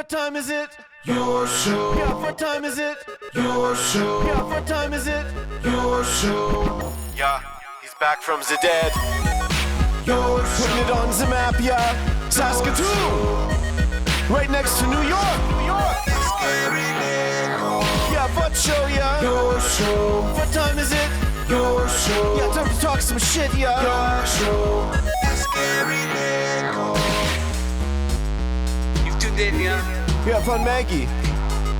What time is it? Your show. Yeah, what time is it? Your show. Yeah, what time is it? Your show. Yeah, he's back from the dead. Your show. Putting it on the map, yeah. Saskatoon. Right next to New York. New York. Yeah, what show, yeah? Your show. What time is it? Your show. Yeah, time to talk some shit, yeah. Your show. You've tuned in, yeah? Yeah, fun Maggie.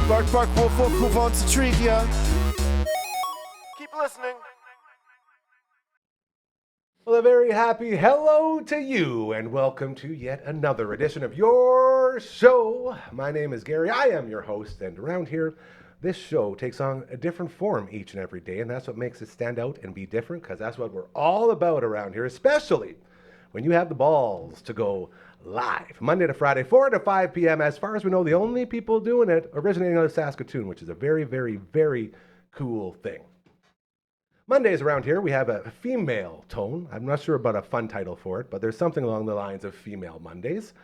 Bark, bark, wolf, wolf, who wants a treat, yeah? Keep listening. Well, a very happy hello to you, and welcome to yet another edition of your show. My name is Gary. I am your host, and around here, this show takes on a different form each and every day, and that's what makes it stand out and be different, because that's what we're all about around here, especially when you have the balls to go live Monday to Friday, 4 to 5 p.m. As far as we know, the only people doing it originating out of Saskatoon, which is a very, very, very cool thing. Mondays around here, we have a female tone. I'm not sure about a fun title for it, but there's something along the lines of Female Mondays.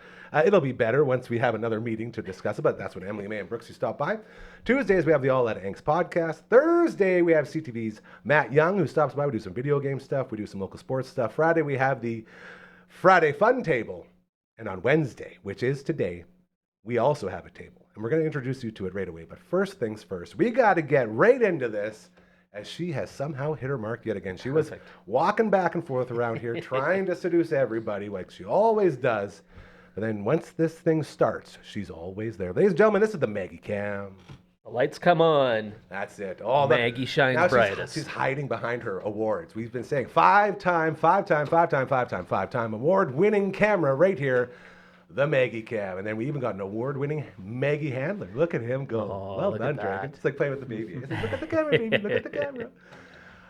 It'll be better once we have another meeting to discuss it, but that's when Emily, May, and Brooksy stop by. Tuesdays, we have the All Out Angst podcast. Thursday, we have CTV's Matt Young, who stops by. We do some video game stuff. We do some local sports stuff. Friday, we have the Friday Fun Table. And on Wednesday, which is today, we also have a table. And we're going to introduce you to it right away. But first things first, we got to get right into this, as she has somehow hit her mark yet again. She was walking back and forth around here trying to seduce everybody like she always does. But then once this thing starts, she's always there. Ladies and gentlemen, this is the Maggie Cam. The lights come on. That's it. Maggie shines brightest. She's hiding behind her awards. We've been saying five-time award-winning camera right here, the Maggie Cam. And then we even got an award-winning Maggie handler. Look at him go. Oh, well look done, at that. Dragon. It's like playing with the baby. It's like, look at the camera, baby. Look at the camera.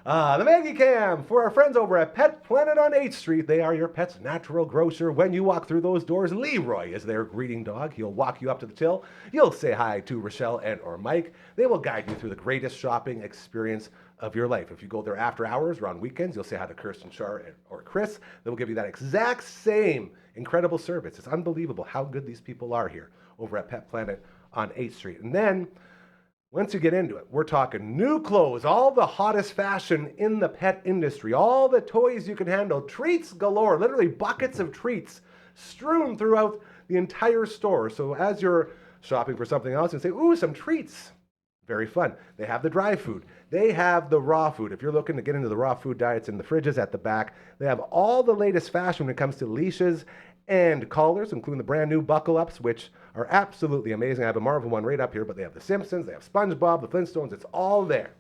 The Maggie Cam, for our friends over at Pet Planet on 8th Street. They are your pet's natural grocer. When you walk through those doors, Leroy is their greeting dog. He'll walk you up to the till. You'll say hi to Rochelle and or Mike. They will guide you through the greatest shopping experience of your life. If you go there after hours or on weekends, you'll say hi to Kirsten, Char, or Chris. They will give you that exact same incredible service. It's unbelievable how good these people are here over at Pet Planet on 8th Street. And then once you get into it, we're talking new clothes, all the hottest fashion in the pet industry, all the toys you can handle, treats galore, literally buckets of treats strewn throughout the entire store. So as you're shopping for something else, you say, ooh, some treats. Very fun. They have the dry food. They have the raw food. If you're looking to get into the raw food diets in the fridges at the back, they have all the latest fashion when it comes to leashes and collars, including the brand new buckle ups, which are absolutely amazing. I have a Marvel one right up here, but they have the Simpsons, they have SpongeBob, the Flintstones, it's all there.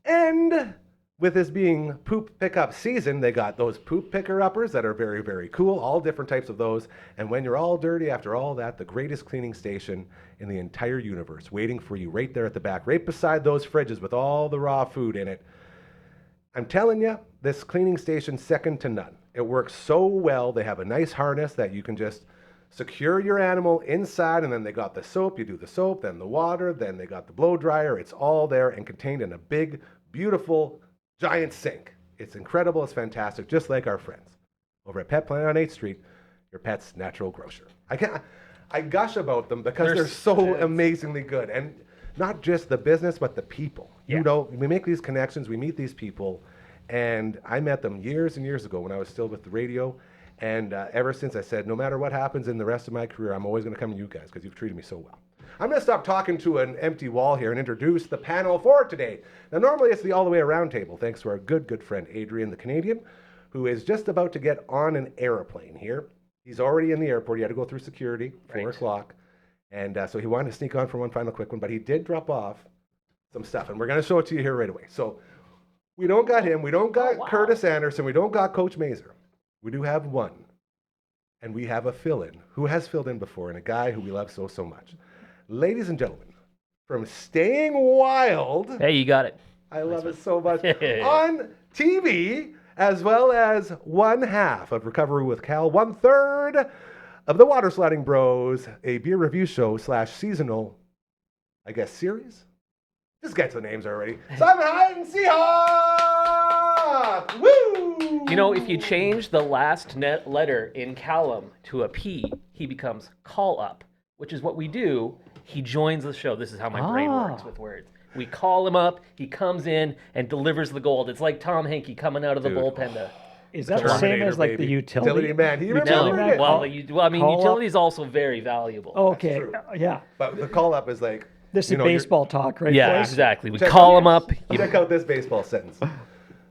And with this being poop pickup season, they got those poop picker uppers that are very, very cool, all different types of those. And when you're all dirty after all that, the greatest cleaning station in the entire universe waiting for you right there at the back, right beside those fridges with all the raw food in it. I'm telling you, this cleaning station's second to none. It works so well. They have a nice harness that you can just secure your animal inside, and then they got the soap. You do the soap, then the water, then they got the blow dryer. It's all there and contained in a big, beautiful, giant sink. It's incredible. It's fantastic, just like our friends over at Pet Planet on 8th Street, your pet's natural grocer. I gush about them because they're so amazingly good. And not just the business, but the people. Yeah. You know, we make these connections, we meet these people, and I met them years and years ago when I was still with the radio. And ever since I said, no matter what happens in the rest of my career, I'm always going to come to you guys because you've treated me so well. I'm going to stop talking to an empty wall here and introduce the panel for today. Now, normally it's the all the way around table, thanks to our good friend Adrian, the Canadian, who is just about to get on an airplane here. He's already in the airport. He had to go through security, 4 o'clock. And so he wanted to sneak on for one final quick one, but he did drop off some stuff. And we're going to show it to you here right away. So we don't got him. We don't got Curtis Anderson. We don't got Coach Mazer. We do have one. And we have a fill-in who has filled in before and a guy who we love so much. Ladies and gentlemen, from Staying Wild. Hey, you got it. I love it so much. On TV, as well as one half of Recovery with Cal, 1/3 of the Water Sliding Bros, a beer review show / seasonal, I guess, series? Just get to the names already. Simon Hyde and SeaHawk! Woo! You know, if you change the last letter in Callum to a P, he becomes call up. which is what we do, he joins the show. This is how my brain works with words. We call him up, he comes in and delivers the gold. It's like Tom Hankey coming out of the bullpen to... Is that the same as like the utility man? You utility remember man? it? Well, utility is also very valuable. Okay, yeah. But the call up is like... This is baseball talk, right? Yeah, boys? exactly. We call him up. Check out this baseball sentence.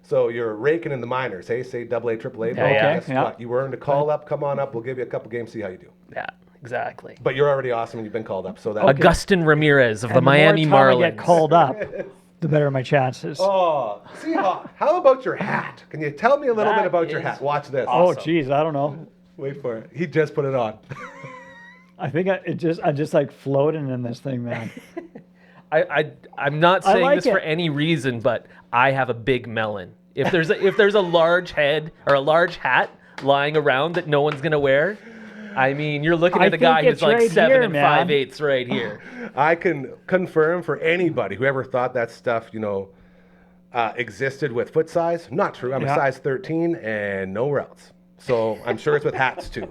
So you're raking in the minors, hey? Say AA, AAA ball. Guess what? You earned a call up. Come on up. We'll give you a couple games. See how you do. Yeah, exactly. But you're already awesome and you've been called up. So that Augustin Ramirez of the And Miami the more time Marlins. I get called up, the better my chances. Oh, SeaHawk, how about your hat? Can you tell me a little That bit about your is hat? Watch this. Oh, awesome. geez, I don't know. Wait for it. He just put it on. I think I'm just like floating in this thing, man. I'm not saying like this for it. any reason, but I have a big melon. If there's a large head or a large hat lying around that no one's gonna wear, I mean, you're looking I at a guy think who's it's like right 7 here, and man. 5/8 right here. I can confirm for anybody who ever thought that stuff, existed with foot size. Not true. I'm a size 13 and nowhere else. So I'm sure it's with hats too.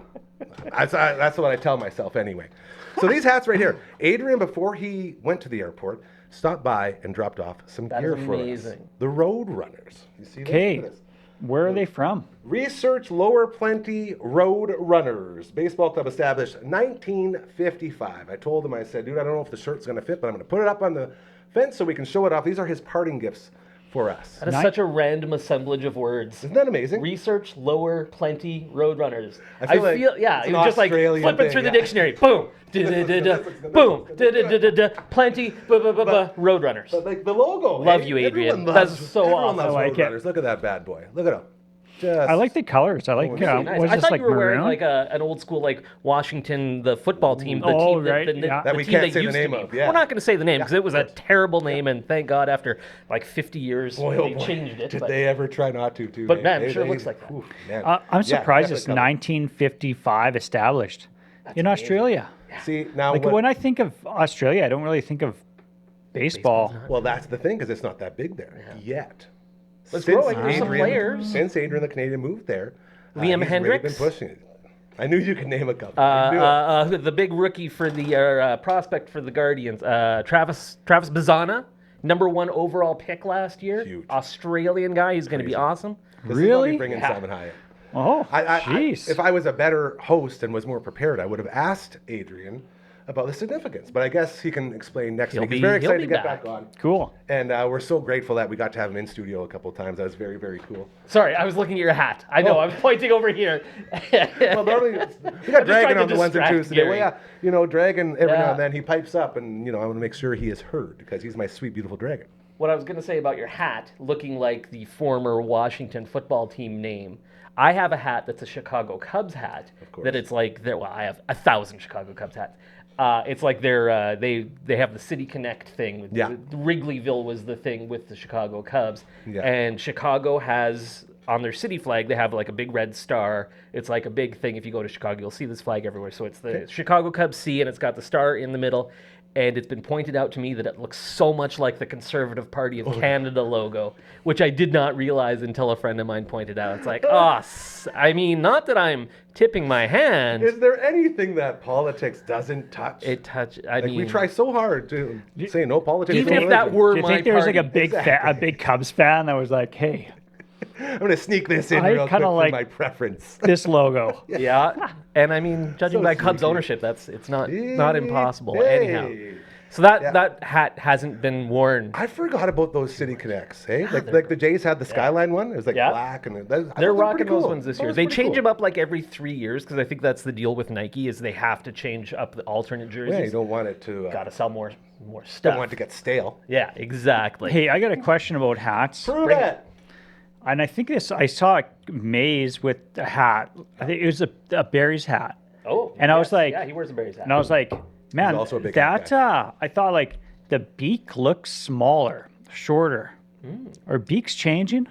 That's what I tell myself anyway. So these hats right here. Adrian, before he went to the airport, stopped by and dropped off some That gear is for us. amazing. The Road Runners. You see this? Okay, Look at this. where are they from? Research Lower Plenty Road Runners. Baseball club established 1955. I told him, I said, dude, I don't know if the shirt's going to fit, but I'm going to put it up on the fence so we can show it off. These are his parting gifts for us. That is such a random assemblage of words. Isn't that amazing? Research, lower, plenty, road runners. I feel like yeah, it's it an was just like Australian flipping thing, through the yeah. dictionary. Boom, da-da-da-da, boom, da-da-da-da-da, plenty, road runners. But like the logo. Love hey? you, Adrian. Everyone loves, That's so everyone awesome. loves I like Road it. Runners. Look at that bad boy. Look at him. Just, I like the colors. I like, Really Nice. was I this thought like you were wearing maroon? like an old school like Washington, the football team. The Oh, team that, right, the, yeah. That the we team can't they say the used to name be. of, yeah. We're not going to say the name because it was a of course. terrible name, and thank God after like 50 years boy, oh they boy. changed it. Did but they ever try not to, too? but eh? man, I'm sure it looks like that. Oof, man. I'm surprised it's definitely 1955 established in Australia. covered. See, now Like when I think of Australia, I don't really think of baseball. well, that's the thing, because it's not that big there yet. It's growing. There's some players. Since Adrian the Canadian moved there, Liam he's Hendricks? really been pushing it. I knew you could name a couple. I knew it. The big rookie for the prospect for the Guardians, Travis Bazzana, #1 overall pick last year. Huge. Australian guy. He's going to be Crazy. awesome. This is why Really? we bring in Yeah. Simon Hyatt. Oh, I, jeez. if I was a better host and was more prepared, I would have asked Adrian about the significance. But I guess he can explain next week. He's very he'll excited be to get back. back on. Cool. And we're so grateful that we got to have him in studio a couple of times. That was very, very cool. Sorry, I was looking at your hat. I know, I was pointing over here. Well, normally we got trying Dragon to on the ones and distract twos today. Well, Gary. yeah, Dragon every now Yeah. and then he pipes up, and I want to make sure he is heard because he's my sweet, beautiful Dragon. What I was going to say about your hat, looking like the former Washington football team name, I have a hat that's a Chicago Cubs hat. Of course. That it's like, I have 1,000 Chicago Cubs hats. It's like they have the City Connect thing. Yeah. Wrigleyville was the thing with the Chicago Cubs. Yeah. And Chicago has, on their city flag, they have like a big red star. It's like a big thing. If you go to Chicago, you'll see this flag everywhere. So it's the Chicago Cubs C, and it's got the star in the middle. And it's been pointed out to me that it looks so much like the Conservative Party of Canada logo, which I did not realize until a friend of mine pointed out. It's like, I mean, not that I'm tipping my hand. Is there anything that politics doesn't touch? I Like mean, we try so hard to say no politics. even no if that religion. were Do you my think there was like party. a big a big Cubs fan that was like, "Hey, I'm gonna sneak this in I real quick kinda for like- my preference. this logo"? Yeah, and I mean, judging So by Cubs sneaky. ownership, it's not impossible. Hey. Anyhow, so that hat hasn't been worn. I forgot about those City Connects. Hey, like the Jays had the Skyline one. It was like Yeah. black and They're rocking those ones this year. They change them up like every 3 years because I think that's the deal with Nike is they have to change up the alternate jerseys. Yeah, you don't want it to. Got to sell more Don't stuff. want it to get stale. Yeah, exactly. Hey, I got a question about hats. Prove it. And I think I saw Maze with a hat. I think it was a Berries hat. Oh, And I was like- yeah, he wears a Berries hat. And I was like, man, also a big hat I thought like the beak looks smaller, shorter. Are beaks changing?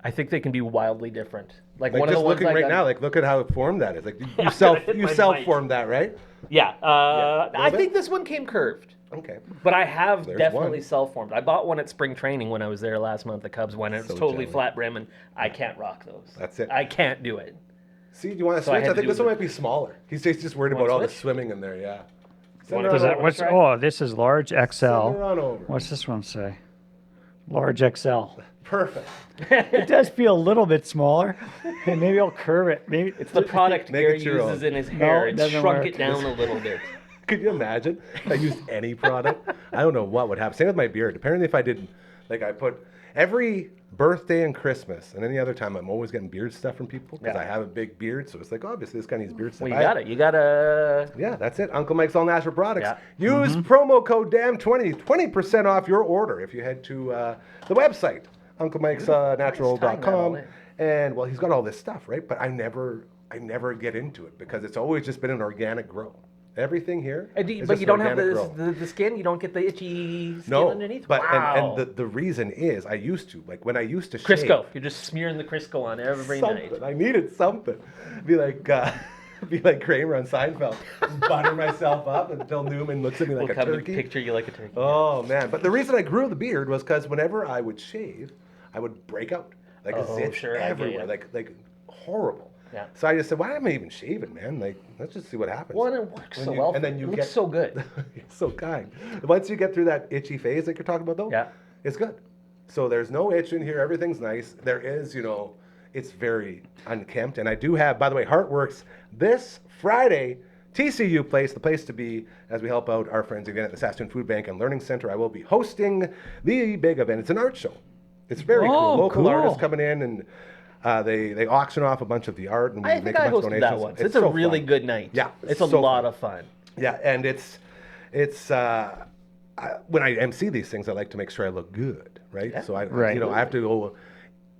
I think they can be wildly different. Like, Like one of just the ones looking I right got- now, like look at how formed that is. Like you hit my self formed that, right? Yeah, I little think this one came curved. Okay. But I have There's definitely one. self-formed. I bought one at spring training when I was there last month. The Cubs one. And it was So totally jelly. flat brim, and I can't rock those. That's it. I can't do it. See, do you want to So I switch? had I to think do this one the- might be smaller. He's just worried wanna about all the switch? swimming in there. Yeah. Send her Does on that, over. what's, try? oh, this is large Send her XL. on over. What's this one say? Large XL. Perfect. It does feel a little bit smaller. Hey, maybe I'll curve it. Maybe It's the product Make Gary it your uses own. in his hair. it It's doesn't shrunk work. it down a little bit. Could you imagine? I used any product. I don't know what would happen. Same with my beard. Apparently, if I did, like, I put every birthday and Christmas and any other time, I'm always getting beard stuff from people because Yeah. I have a big beard. So it's like, obviously, this guy needs beard stuff. Well, you got it. You got to. Yeah, that's it. Uncle Mike's All Natural Products. Yeah. Use promo code DAM20, 20% off your order if you head to the website, unclemikesnatural.com. And well, he's got all this stuff, right? But I never get into it because it's always just been an organic grow. Everything here. But is you just don't have organic grow. the skin. You don't get the itchy skin No, underneath. but Wow. and the reason is I used to, like when I used to Crisco. shave, You're just smearing the Crisco on every something. night. I needed something. Be like Kramer on Seinfeld. Just butter myself up until Newman looks at me like We'll a come and turkey. picture you like a turkey. Oh man! But the reason I grew the beard was because whenever I would shave, I would break out like a Oh, zit sure, I get everywhere, ya. like horrible. Yeah. So I just said, why am I even shaving, man? Like, let's just see what happens. Well, and it works When so you- well. and then you it looks get- so good. You're so kind. Once you get through that itchy phase that you're talking about, though, Yeah. it's good. So there's no itch in here. Everything's nice. There is, it's very unkempt. And I do have, by the way, Heartworks this Friday. TCU Place, the place to be as we help out our friends again at the Saskatoon Food Bank and Learning Center. I will be hosting the big event. It's an art show. It's very cool. Oh, Local cool. artists coming in and they auction off a bunch of the art and we I make think a I bunch of hosted donations. that once. It's a so really fun. good night. Yeah, It's a so lot fun. of fun. Yeah, and when I MC these things, I like to make sure I look good, right? Yeah. So I Right. I have to go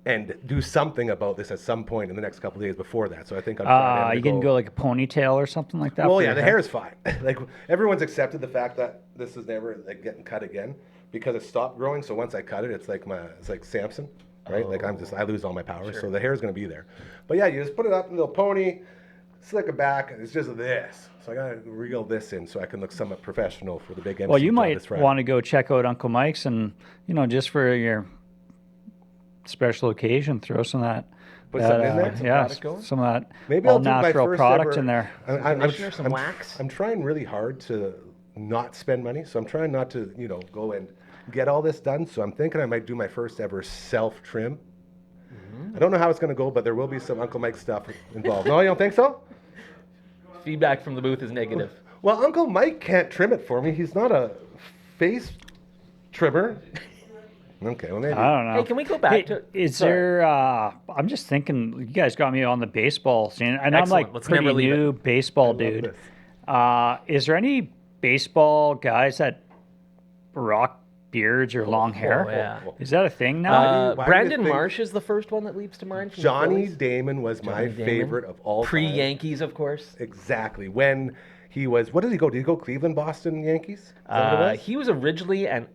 and do something about this at some point in the next couple of days before that. So I think on Friday I'm You gonna can go like a ponytail or something like that. Well, for yeah, your the hair? hair is fine. Like everyone's accepted the fact that this is never like getting cut again because it stopped growing. So once I cut it, it's like Samson, right? Like I lose all my power. So the hair is going to be there. But yeah, you just put it up in a little pony, slick it back, and it's just this. So I got to reel this in so I can look somewhat professional for the big MC Well, you job might this Friday. want to go check out Uncle Mike's and, just for your special occasion, throw some of that. Put something in there? Some Yeah, product going? some of that Maybe I'll all do my natural first product ever- in there. Conditioner, some wax? I'm trying really hard to not spend money, so I'm trying not to, go and get all this done. So I'm thinking I might do my first ever self trim. I don't know how it's going to go, but there will be some Uncle Mike stuff involved. No, you don't think so? Feedback from the booth is negative. Well, Uncle Mike can't trim it for me. He's not a face trimmer. Okay, well maybe. I don't know. Hey, can we go back Hey, to? Is Sorry. there? I'm just thinking. You guys got me on the baseball scene, and I'm Excellent. like Let's pretty never leave new baseball love dude. this. Is there any baseball guys that rock beards or long hair? yeah. Is that a thing now? why do you Brandon think- Marsh is the first one that leaps to mind. From the Johnny Phillies. Damon was my Johnny Damon. favorite of all time. Pre-Yankees, of course. Exactly. When he was, what did he go? Did he go Cleveland, Boston, Yankees? Is that what it was? He was originally an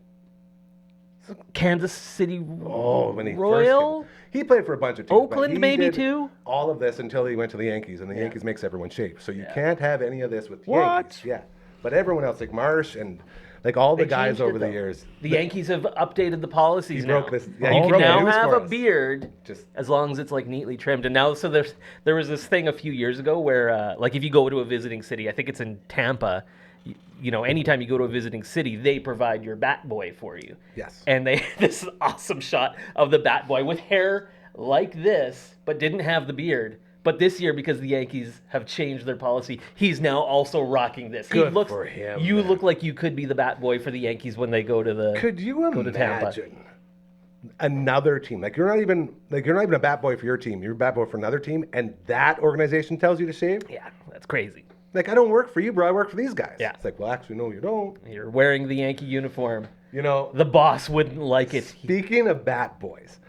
Kansas City Oh, when he Royal. first came. He played for a bunch of teams. but Oakland he maybe did too? All of this until he went to the Yankees, and the Yankees makes everyone shave. So you Yeah. can't have any of this with the What? Yankees. Yeah, but everyone else, like Marsh and like all the They guys changed it, over the though. years, The Yankees have updated the policies He now. broke this- yeah, he you broke can the now news have for a us. beard Just- as long as it's like neatly trimmed. And now, so there was this thing a few years ago where, like, if you go to a visiting city, I think it's in Tampa. Anytime you go to a visiting city, they provide your bat boy for you. Yes. And they this awesome shot of the bat boy with hair like this, but didn't have the beard. But this year, because the Yankees have changed their policy, he's now also rocking this. Good for him, You man. look like you could be the bat boy for the Yankees when they go to the. Could you to Tampa. imagine another team? Like you're not even a bat boy for your team. You're a bat boy for another team, and that organization tells you to shave. Yeah, that's crazy. Like I don't work for you, bro. I work for these guys. Yeah. It's like, well, actually, no, you don't. You're wearing the Yankee uniform. You know, The boss wouldn't like it. Speaking of bat boys,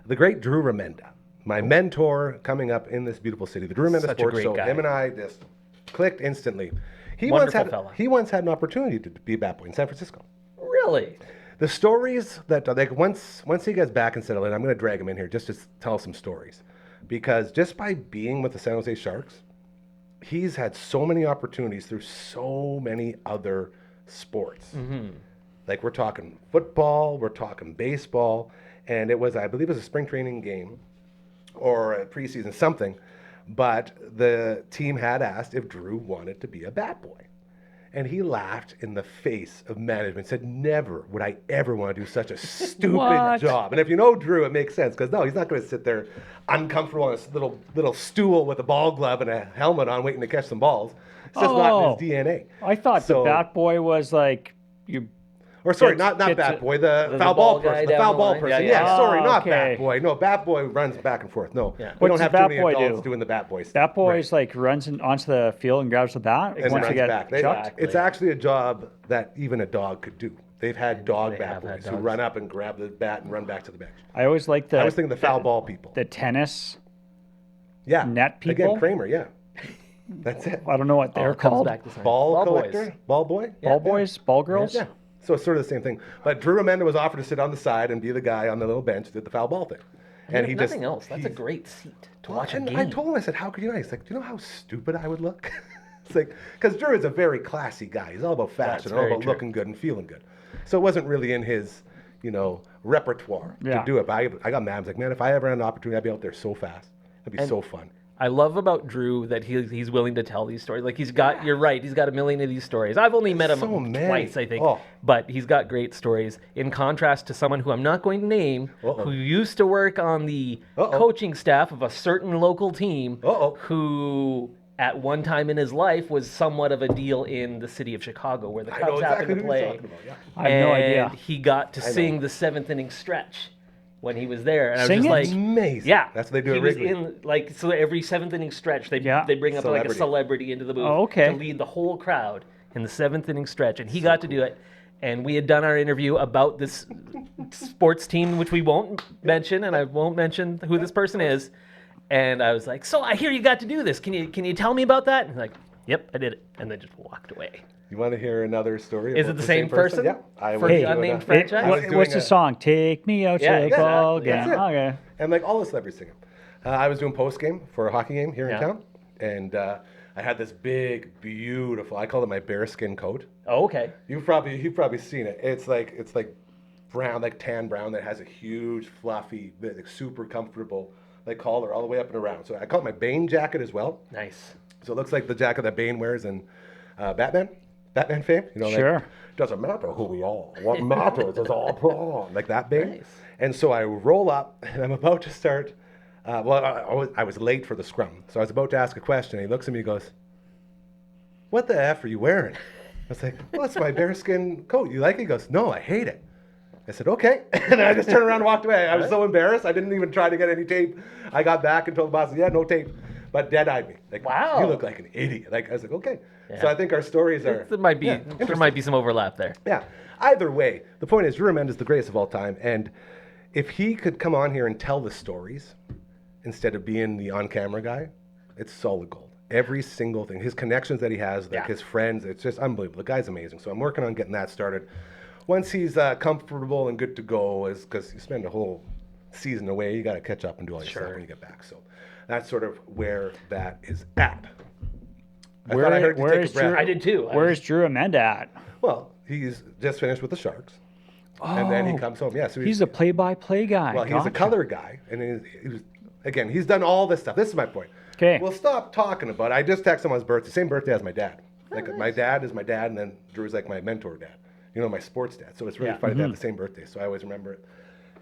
the great Drew Remenda, my mentor coming up in this beautiful city, the Drew Remenda Such a Sports great Show, guy. him and I just clicked instantly. He Wonderful fella. once had an opportunity to be a bat boy in San Francisco. Really? The stories that like once he gets back and settled in, I'm going to drag him in here just to tell some stories, because just by being with the San Jose Sharks, he's had so many opportunities through so many other sports. Mm-hmm. Like we're talking football, we're talking baseball, and it was, I believe, it was a spring training game or a preseason something, but the team had asked if Drew wanted to be a bat boy. And he laughed in the face of management, said, never would I ever want to do such a stupid What? job. And if you know Drew, it makes sense, because no, he's not going to sit there uncomfortable on a little stool with a ball glove and a helmet on waiting to catch some balls. It's just not in his DNA. I thought the So- bat boy was like, you. Or sorry, Gets- not gets bat it- boy, the ball foul ball guy person. The down foul the ball line. person. Yeah, Yeah, yeah. sorry, not okay. bat boy. No, bat boy runs back and forth. No, Yeah. we What don't does have the too bat many boy adults do? doing the bat boy stuff. Bat boy Right. is like runs onto the field and grabs the bat And once runs you get back. chucked. It's actually a job that even a dog could do. They've had dog They bat have had boys who dogs. run up and grab the bat and run back to the bench. I always like I was thinking the foul ball people. the tennis. Yeah. net people? Again, Kramer, yeah. That's it. I don't know what they're Comes called. back to sign. Ball boys. collector? Ball boy? Ball boys, ball girls. Yeah. So it's sort of the same thing. But Drew Amenda was offered to sit on the side and be the guy on the little bench that did the foul ball thing. And he if just nothing else. That's a he's- great seat to Well, watch a and game. I told him, I said, how could you not? He's like, do you know how stupid I would look? It's like, because Drew is a very classy guy. He's all about fashion, all very about true. looking good and feeling good. So it wasn't really in his, repertoire Yeah. to do it. But I got mad. I was like, man, if I ever had an opportunity, I'd be out there so fast. That'd be so fun. I love about Drew that he's willing to tell these stories. Like you're right, he's got a million of these stories. I've only met him so many. twice, I think. Oh. But he's got great stories. In contrast to someone who I'm not going to name, Uh-oh. who used to work on the Uh-oh. coaching staff of a certain local team, Uh-oh. who at one time in his life was somewhat of a deal in the city of Chicago, where the I know Cubs exactly happened to who you're play. talking about. Yeah. I have no idea. And he got to know. sing the 7th inning stretch when he was there. And I was Sing just it? like, Amazing. yeah, That's what they do he at was Wrigley. in so every 7th inning stretch they Yeah. bring up like a Celebrity. celebrity into the booth Oh, okay. to lead the whole crowd in the 7th inning stretch, and he got to do it. And we had done our interview about this sports team, which we won't mention, and I won't mention who this person is. And I was like, "So I hear you got to do this. Can you tell me about that?" And he's like, "Yep, I did it," and then just walked away. You want to hear another story? Is about it the same person? Yeah. I For was the doing unnamed a- franchise? I was What's doing the song? Take me out Yeah, to the ball exactly. game. That's it. Okay. And like all the celebrities sing 'em. I was doing post game for a hockey game here in Yeah. town, and I had this big, beautiful. I call it my bearskin coat. Oh, okay. You've probably seen it. It's like brown, like tan brown, that has a huge, fluffy, like super comfortable like collar all the way up and around. So I call it my Bane jacket as well. Nice. So it looks like the jacket that Bane wears in Batman fame. Sure. Doesn't matter who we are. What matters is our plan. Like that Bane. Nice. And so I roll up, and I'm about to start. I was late for the scrum, so I was about to ask a question. And he looks at me and goes, "What the F are you wearing?" I was like, "Well, it's my bearskin coat. You like it?" He goes, "No, I hate it." I said, "Okay." And I just turned around and walked away. I was so embarrassed. I didn't even try to get any tape. I got back and told the boss, "Yeah, no tape." But dead-eyed me. Like, Wow. you look like an idiot. Like, I was like, okay. Yeah. So I think our stories are... There might be Yeah, there might be some overlap there. yeah. Either way, the point is, Drew Amend is the greatest of all time. And if he could come on here and tell the stories instead of being the on-camera guy, it's solid gold. Every single thing. His connections that he has, like Yeah. his friends, it's just unbelievable. The guy's amazing. So I'm working on getting that started. Once he's comfortable and good to go, is because you spend a whole season away, you got to catch up and do all your stuff when you get back. So that's sort of where that is at. I thought I heard you where take is a breath. Drew- I did too. Where's Drew Amenda at? Well, he's just finished with the Sharks. And then he comes home. Yeah, so He's a play-by-play guy. well, he's a Gotcha. color guy, and he's done all this stuff. This is my point. 'Kay. We'll stop talking about it. I just texted him on his birthday, same birthday as my dad. Like my dad is my dad, and then Drew's like my mentor dad. My sports dad. So it's really Yeah. funny to have the same birthday. So I always remember it.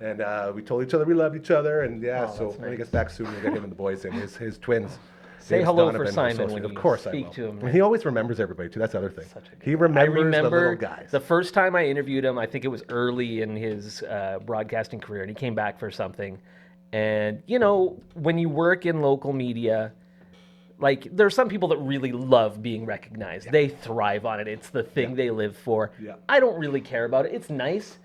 And we told each other we love each other, and yeah. So that's when he nice. gets back soon, we'll get him and the boys in his twins. Say James hello Donovan for are Simon associated. when Of you course I speak will. to him. And he always remembers everybody too. That's the other thing. He I remembers the remember little guys. the first time I interviewed him, I think it was early in his broadcasting career, and he came back for something. And, when you work in local media, like, there are some people that really love being recognized. They thrive on it. It's the thing they live for. Yeah. I don't really care about it. It's nice.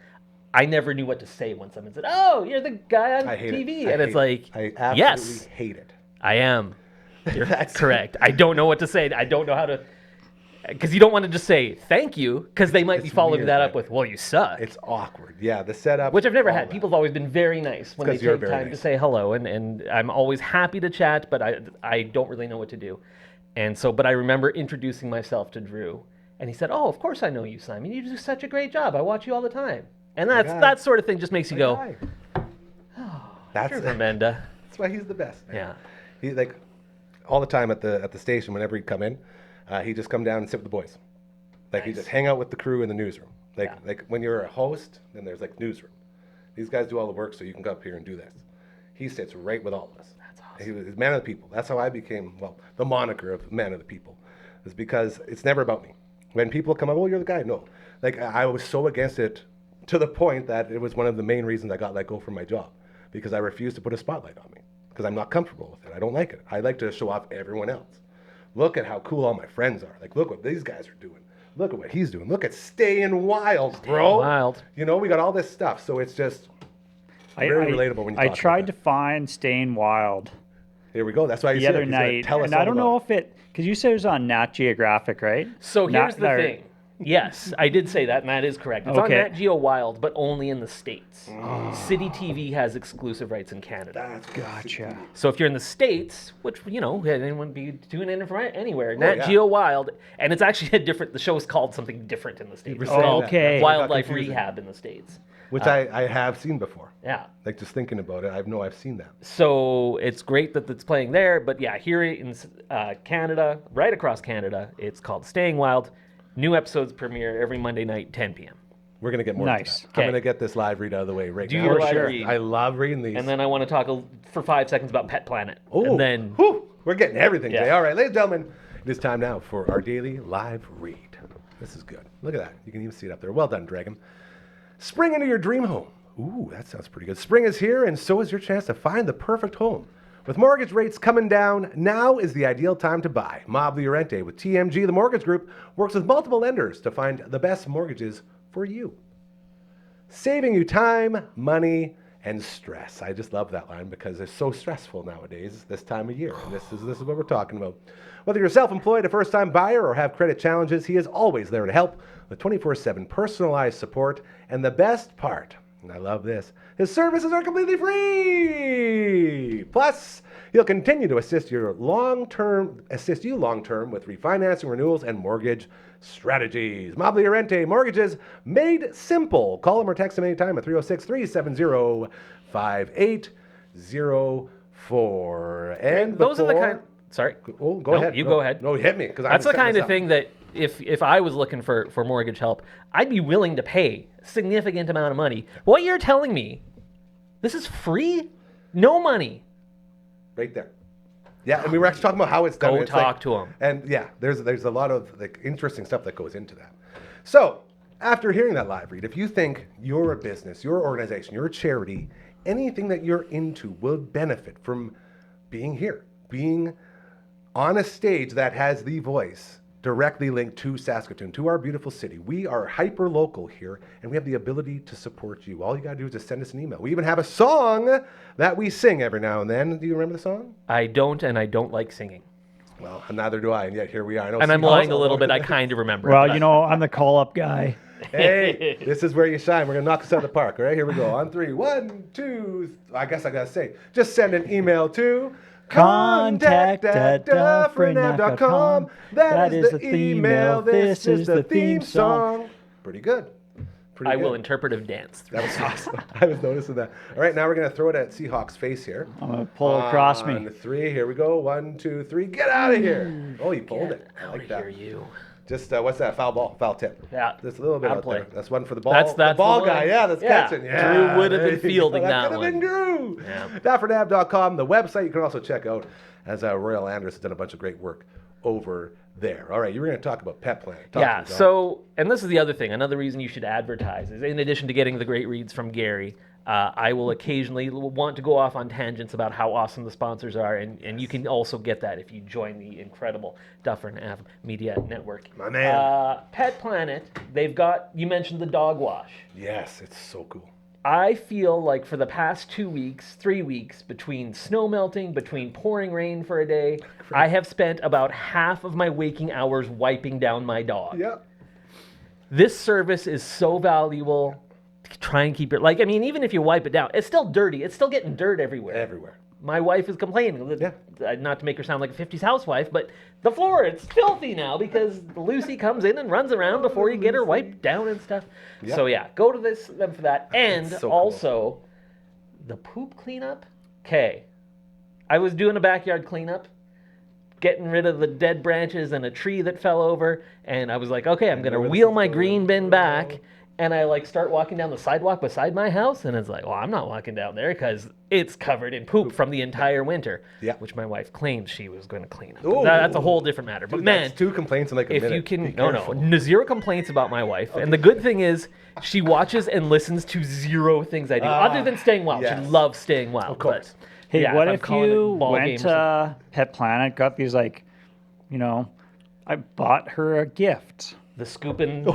I never knew what to say when someone said, "Oh, you're the guy on I hate TV." it. And it's like, I absolutely yes, hate it. I am. You're correct. I don't know what to say. I don't know how to, because you don't want to just say thank you, because they might be It's following weird, that right? up with, "Well, you suck," It's awkward. Yeah, the setup. which I've never all had. that. People have always been very nice when they 'cause you're take very time to nice. say hello, and I'm always happy to chat, but I don't really know what to do. And so, but I remember introducing myself to Drew, and he said, "Oh, of course I know you, Simon. You do such a great job. I watch you all the time." And guy. that sort of thing just makes you go, Guy. That's "Drew Amenda." That's why he's the best. Man. Yeah. He all the time at the station. Whenever he'd come in, he'd just come down and sit with the boys. Like you just hang out with the crew in the newsroom. Like when you're a host, then there's like newsroom. These guys do all the work, so you can go up here and do this. He sits right with all of us. That's awesome. He's man of the people. That's how I became, the moniker of man of the people, is because it's never about me. When people come up, oh, you're the guy. No, like I was so against it to the point that it was one of the main reasons I got let go from my job, because I refused to put a spotlight on me because I'm not comfortable with it. I don't like it. I like to show off everyone else. Look at how cool all my friends are. Like, look what these guys are doing. Look at what he's doing. Look at Staying Wild, bro. Wild. You know, we got all this stuff, so it's just very relatable when you talk I tried about to find Staying Wild Here we go. That's why the other night, and I don't know if it, because you said it was on Nat Geographic, right? So here's the thing. Yes, I did say that, and that is correct. It's on Nat Geo Wild, but only in the States. City TV has exclusive rights in Canada. Gotcha. So if you're in the States, which, you know, anyone be doing it from anywhere, Nat Geo Wild, and it's actually the show is called something different in the States. It's called Wildlife Rehab in the States. Which I have seen before. Yeah. Like just thinking about it, I've seen that. So it's great that it's playing there, but yeah, here in Canada, right across Canada, it's called Staying Wild. New episodes premiere every Monday night, 10 p.m. We're going to get more Nice. into that. I'm going to get this live read out of the way right now. Do your live read. I love reading these. And then I want to talk for 5 seconds about Pet Planet. Oh, and then we're getting everything Yeah. today. All right, ladies and gentlemen, it is time now for our daily live read. This is good. Look at that. You can even see it up there. Well done, Dragon. Spring into your dream home. Ooh, that sounds pretty good. Spring is here, and so is your chance to find the perfect home. With mortgage rates coming down, now is the ideal time to buy. Mob Llorente with TMG, the mortgage group, works with multiple lenders to find the best mortgages for you. Saving you time, money, and stress. I just love that line because it's so stressful nowadays, this time of year. And this is what we're talking about. Whether you're self-employed, a first-time buyer, or have credit challenges, he is always there to help with 24/7 personalized support. And the best part, and I love this, his services are completely free. Plus, he'll continue to assist you long-term with refinancing, renewals, and mortgage strategies. Mobley Llorente Mortgages made simple. Call him or text him anytime at 306-370-5804. And those are the kind. Sorry. Oh, go ahead. You go ahead. No, hit me. That's the kind of thing that if I was looking for mortgage help, I'd be willing to pay a significant amount of money. What you're telling me, this is free? No money. Right there. Yeah, and we were actually talking about how it's done. Go talk to him. And yeah, there's a lot of interesting stuff that goes into that. So, after hearing that live read, if you think your business, your organization, your charity, anything that you're into will benefit from being here, being on a stage that has the voice directly linked to Saskatoon, to our beautiful city. We are hyper local here, and we have the ability to support you. All you got to do is just send us an email. We even have a song that we sing every now and then. Do you remember the song? I don't, and I don't like singing. Well, neither do I, and yet here we are. I know and I'm lying a little bit. I kind of remember. Well, you know, I'm the call-up guy. Hey, this is where you shine. We're going to knock us out of the park. All right, here we go. On 3. 1, 2. I guess I got to say, just send an email to contact@dufferinav.com. That is the email. This is the theme song. Pretty good. I will interpretive dance. That was awesome. I was noticing that. All right, now we're going to throw it at SeaHawk's face here. I'm going to pull it across me. On 3, here we go. 1, 2, 3. Get out of here. Oh, you pulled it. I like that. You. Just, what's that? Foul tip. Yeah. Just a little bit out play. there. That's one for the ball. That's the ball the guy. one. Yeah, that's catching. Yeah. Drew would have been fielding that could have one. been Drew. Yeah. Dufferinav.com, the website you can also check out, as Royal Anders has done a bunch of great work over there. All right, you were going to talk about Pet Planet. Yeah, so, and this is the other thing. Another reason you should advertise is, in addition to getting the great reads from Gary, I will occasionally want to go off on tangents about how awesome the sponsors are, and you can also get that if you join the incredible Dufferin Ave Media Network. My man. Pet Planet, they've got, you mentioned the dog wash. Yes, it's so cool. I feel like for the past 2 weeks, 3 weeks, between snow melting, between pouring rain for a day, I have spent about half of my waking hours wiping down my dog. Yep. This service is so valuable. Try and keep it, like, I mean, even if you wipe it down, it's still dirty. It's still getting dirt everywhere. Everywhere. My wife is complaining, Yeah. Not to make her sound like a 50s housewife, but the floor, it's filthy now because Lucy comes in and runs around before you get her wiped down and stuff. Yep. So yeah, go to them for that. And so also, the poop cleanup. Okay, I was doing a backyard cleanup. getting rid of the dead branches and a tree that fell over. And I was like, okay, I'm going to wheel my green bin back. And I like start walking down the sidewalk beside my house. And it's like, well, I'm not walking down there because it's covered in poop from the entire winter. Yeah. Which my wife claimed she was going to clean up. Ooh. That's a whole different matter. But Dude, man, that's 2 complaints in like a if minute. you can, Be no, careful. zero complaints about my wife. And the good thing is, she watches and listens to zero things I do, other than staying wild. yes. She loves staying wild. Of course. But, Hey, yeah, what I'm if calling you it ball went games to Pet Planet, got these like, you know, I bought her a gift. the scooping.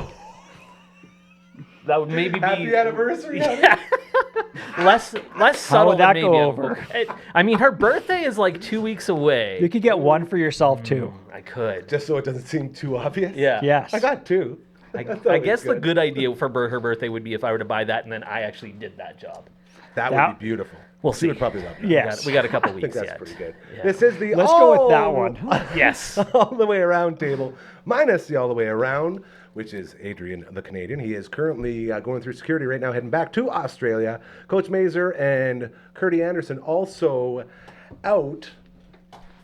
That would maybe be Happy anniversary. Yeah. less subtle. would that than go maybe over? I mean, her birthday is like 2 weeks away. You could get one for yourself too. I could. Just so it doesn't seem too obvious. Yeah. Yes. I got 2. I That'd guess be the good idea for her birthday would be if I were to buy that and then I actually did that job. That That- would be beautiful. We'll She see. would probably love that. Yes. We got a couple I think weeks that's yet. pretty good. Yeah. This is the Let's go with that one. Yes. all the way around table, minus the all the way around, which is Adrian the Canadian. He is currently going through security right now, heading back to Australia. Coach Mazer and Curdy Anderson also out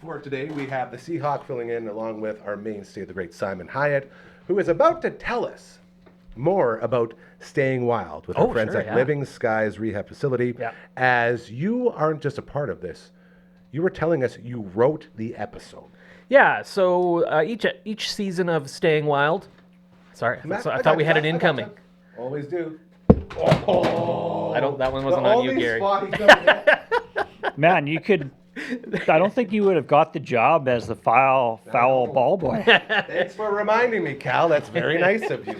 for today. We have the SeaHawk filling in along with our mainstay, the great Simon Hyatt, who is about to tell us more about staying wild with our Oh, friends sure, at yeah. Living Skies Rehab Facility. Yeah. As you aren't just a part of this, you were telling us you wrote the episode. Yeah. So each season of Staying Wild. Sorry, Matt, I got thought we you, had an I got incoming. you. Always do. I don't. That one wasn't The on you, only Gary. spot he could Man, you could. I don't think you would have got the job as the foul ball boy. Thanks for reminding me, Cal. That's very nice of you.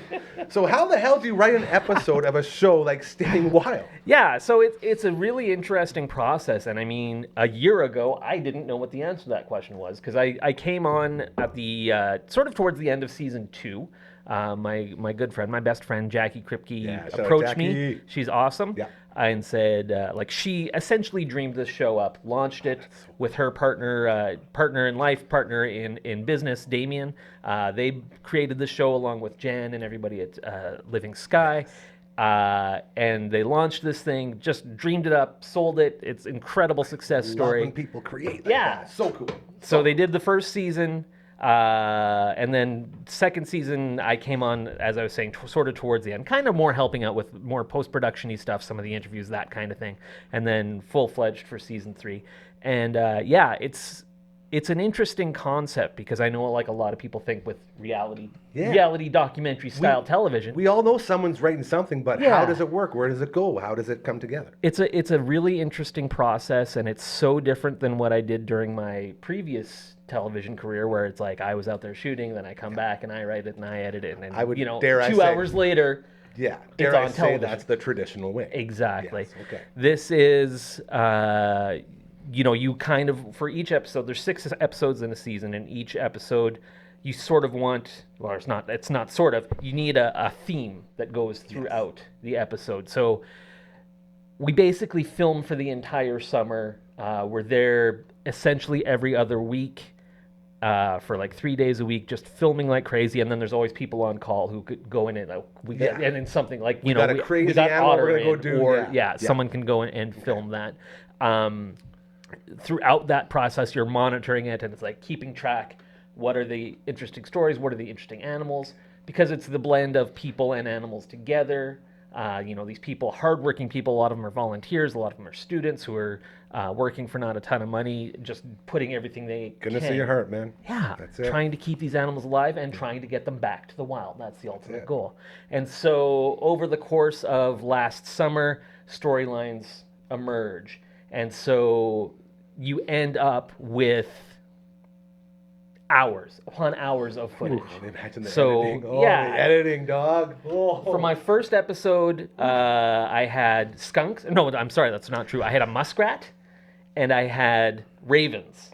So how the hell do you write an episode of a show like Staying Wild? Yeah, so it's a really interesting process, and I mean, a year ago, I didn't know what the answer to that question was because I came on at the sort of towards the end of season 2. My good friend, my best friend Jackie Kripke Yeah, shout out approached me. Jackie. She's awesome. Yeah. And said like she essentially dreamed this show up, launched it with her partner in life, partner in business, Damien. They created the show along with Jan and everybody at Living Sky. And they launched this thing, just dreamed it up, sold it. It's an incredible success Love story. when people create. Yeah. That. So cool. So they did the first season, and then second season I came on, as I was saying, sort of towards the end, kind of more helping out with more post-production-y stuff, some of the interviews, that kind of thing, and then full-fledged for season 3. And yeah, it's an interesting concept because I know like a lot of people think with reality documentary style television. We all know someone's writing something, but Yeah. how does it work? Where does it go? How does it come together? It's a really interesting process, and it's so different than what I did during my previous television career, where it's like I was out there shooting, then I come back and I write it and I edit it, and then I would 2 dare I say- hours later, Yeah. It's Dare I on say television. that's the traditional way. exactly. Yes, okay. This is you kind of, for each episode, there's 6 episodes in a season, and each episode you sort of want, well, it's not sort of, you need a theme that goes throughout the episode. So we basically film for the entire summer. We're there essentially every other week for like 3 days a week, just filming like crazy. And then there's always people on call who could go in and and in something like got a crazy animal Otter we're gonna go in, do, or yeah. someone can go in and film that. Throughout that process, you're monitoring it, and it's like keeping track. What are the interesting stories? What are the interesting animals? Because it's the blend of people and animals together. These people, hardworking people, a lot of them are volunteers, a lot of them are students who are working for not a ton of money, just putting everything they Goodness can. of your heart, man. Yeah, That's it. trying to keep these animals alive and trying to get them back to the wild. That's the ultimate goal. And so over the course of last summer, storylines emerge. And so you end up with hours upon hours of footage. Imagine the So, editing. Oh, yeah. the editing, dog. Oh. For my first episode, I had skunks. No, I'm sorry, that's not true. I had a muskrat and I had ravens.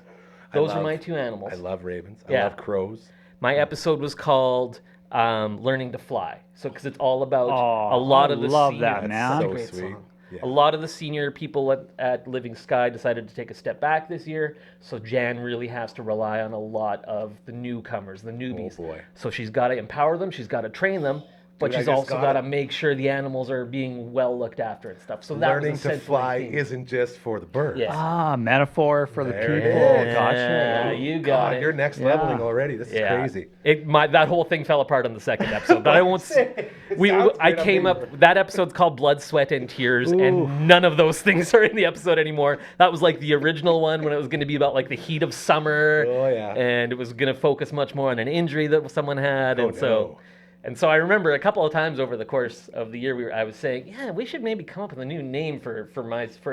Those are my 2 animals. I love ravens. I Yeah. love crows. My episode was called Learning to Fly. So, because it's all about Oh, a lot I of the love senior, that, man. So Great sweet. song. Yeah. A lot of the senior people at Living Sky decided to take a step back this year, so Jan really has to rely on a lot of the newcomers, the newbies. Oh, boy. So she's got to empower them, she's got to train them, but Dude, I she's just also got got to it. make sure the animals are being well looked after and stuff. So that Learning was to essentially fly the theme. isn't just for the birds. Yeah. Ah, metaphor for the There it people. is. Gotcha. Yeah, you got God, it. you're next Yeah. leveling already. This is Yeah. crazy. That whole thing fell apart on the second episode, but I won't. It We sounds I great on came paper. up. That episode's called Blood, Sweat, and Tears, Ooh. and none of those things are in the episode anymore. That was like the original one when it was going to be about like the heat of summer. Oh, yeah. And it was going to focus much more on an injury that someone had, Oh, and so. no. And so I remember a couple of times over the course of the year, I was saying, yeah, we should maybe come up with a new name for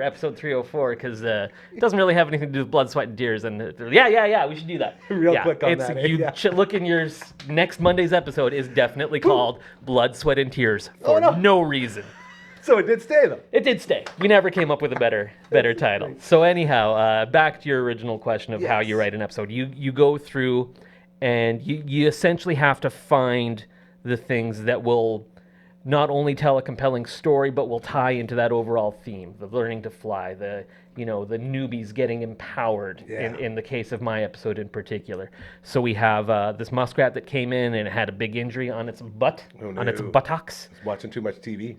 episode 304 because it doesn't really have anything to do with blood, sweat, and tears. And yeah, we should do that. Real yeah, quick on it's, that, eh? You Yeah. should look in your next Monday's episode is definitely called Blood, Sweat, and Tears for Oh, no. no reason. So it did stay, though. It did stay. We never came up with a better title. So anyhow, back to your original question of how you write an episode. You go through and you essentially have to find the things that will not only tell a compelling story, but will tie into that overall theme, the learning to fly, the newbies getting empowered in the case of my episode in particular. So we have this muskrat that came in and it had a big injury on its butt, on its no. buttocks. Watching too much TV.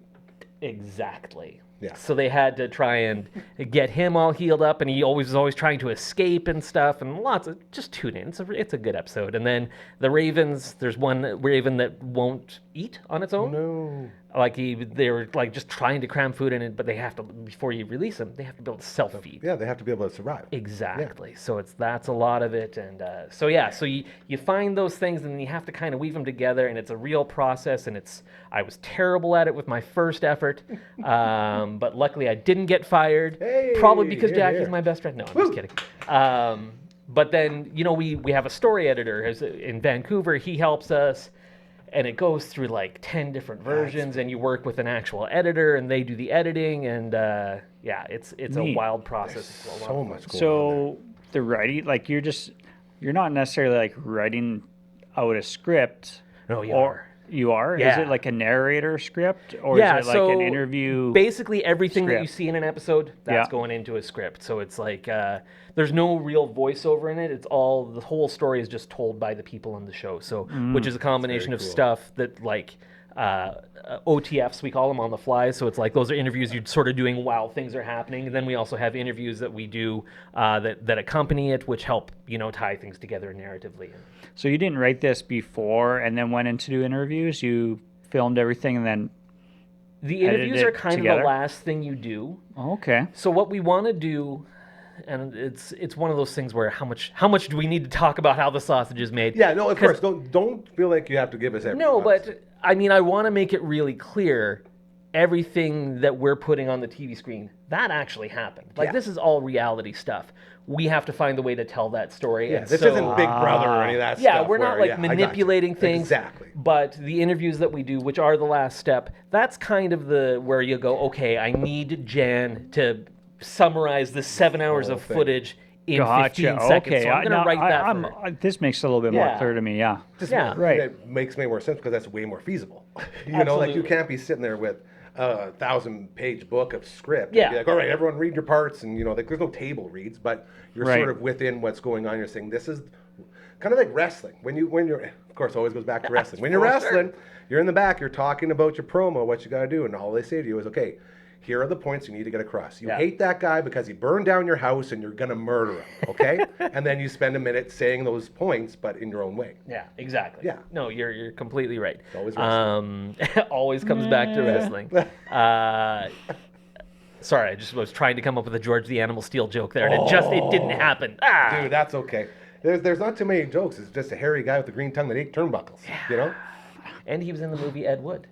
Exactly. Yeah. So they had to try and get him all healed up, and he was always trying to escape and stuff, and lots of just tune in. It's a good episode. And then the ravens. There's one raven that won't eat on its own. No. Like they were like just trying to cram food in it, but they have to before you release them, they have to be able to self feed. Yeah, they have to be able to survive. Exactly. So that's a lot of it, and so you find those things, and you have to kind of weave them together, and it's a real process. And I was terrible at it with my first effort, but luckily I didn't get fired. Hey, Probably because here, Jackie's here. my best friend. No, I'm just kidding. But then we have a story editor in Vancouver. He helps us. And it goes through like 10 different versions, and you work with an actual editor, and they do the editing, and it's a Neat. wild process. It's a lot So of much fun. going on So the writing, like you're not necessarily like writing out a script. No, you or are. You are? Is Yeah. it like a narrator script, or Yeah, is it like so an interview? Basically, everything that you script? see in an episode, that's Yeah. going into a script. So it's like there's no real voiceover in it. It's all the whole story is just told by the people on the show. So which is a combination of cool. stuff that like OTFs we call them on the fly. So it's like those are interviews you're sort of doing while things are happening. And then we also have interviews that we do that accompany it, which help tie things together narratively. So you didn't write this before and then went in to do interviews. You filmed everything and then. The interviews Edited are it kind of together? the last thing you do. Oh, okay. So what we want to do, and it's one of those things where how much do we need to talk about how the sausage is made? Yeah, no, of course. Don't feel like you have to give us everything. No, honestly. but I mean, I want to make it really clear everything that we're putting on the TV screen, that actually happened. Like, Yeah. this is all reality stuff. We have to find a way to tell that story. Yeah, and this so, isn't Big Brother or any of that yeah, stuff. we're not where, like I got you. manipulating things. Exactly. But the interviews that we do, which are the last step, that's kind of where you go, okay, I need Jan to summarize the 7 hours of thing. footage in Gotcha. 15 seconds. Okay. So I'm going to write that for her. This makes it a little bit more Yeah. clear to me. Yeah. Yeah. Right. It makes way more sense because that's way more feasible. You know, like you Absolutely. can't be sitting there with a 1,000-page book of script. Yeah. And be like, all right, everyone read your parts, and like there's no table reads, but you're Right. sort of within what's going on. You're saying this is kind of like wrestling. When you're, of course, always goes back to wrestling. When you're wrestling, you're in the back, you're talking about your promo, what you got to do, and all they say to you is, okay, here are the points you need to get across. You Yeah. hate that guy because he burned down your house and you're going to murder him, okay? And then you spend a minute saying those points, but in your own way. Yeah, exactly. Yeah. No, you're completely right. always always comes back to wrestling. Sorry, I just was trying to come up with a George the Animal Steel joke there, and it didn't happen. Ah! Dude, that's okay. There's not too many jokes. It's just a hairy guy with a green tongue that ate turnbuckles, you know? And he was in the movie Ed Wood.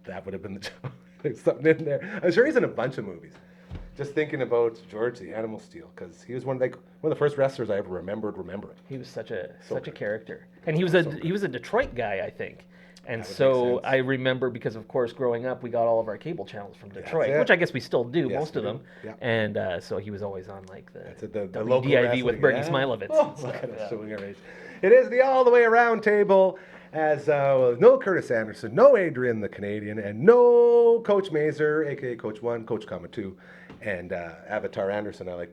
That would have been the joke. There's something in there. I'm sure he's in a bunch of movies. Just thinking about George the Animal Steel, because he was one of the first wrestlers I ever remembered remembering. He was such a good. character, and he was a Detroit guy, I think. And That would so make sense. I remember because, of course, growing up, we got all of our cable channels from Detroit, it. which I guess we still do, Yes, most of we them. do. Yeah. And so he was always on like That's the, it, the local WDIV with wrestling, Bernie yeah. Smilovitz. Oh, and stuff, look at us yeah. showing our age. It is the all the way around table. As no Curtis Anderson, no Adrian the Canadian, and no Coach Mazer, aka Coach 1, Coach Comma 2, And Avatar Anderson, I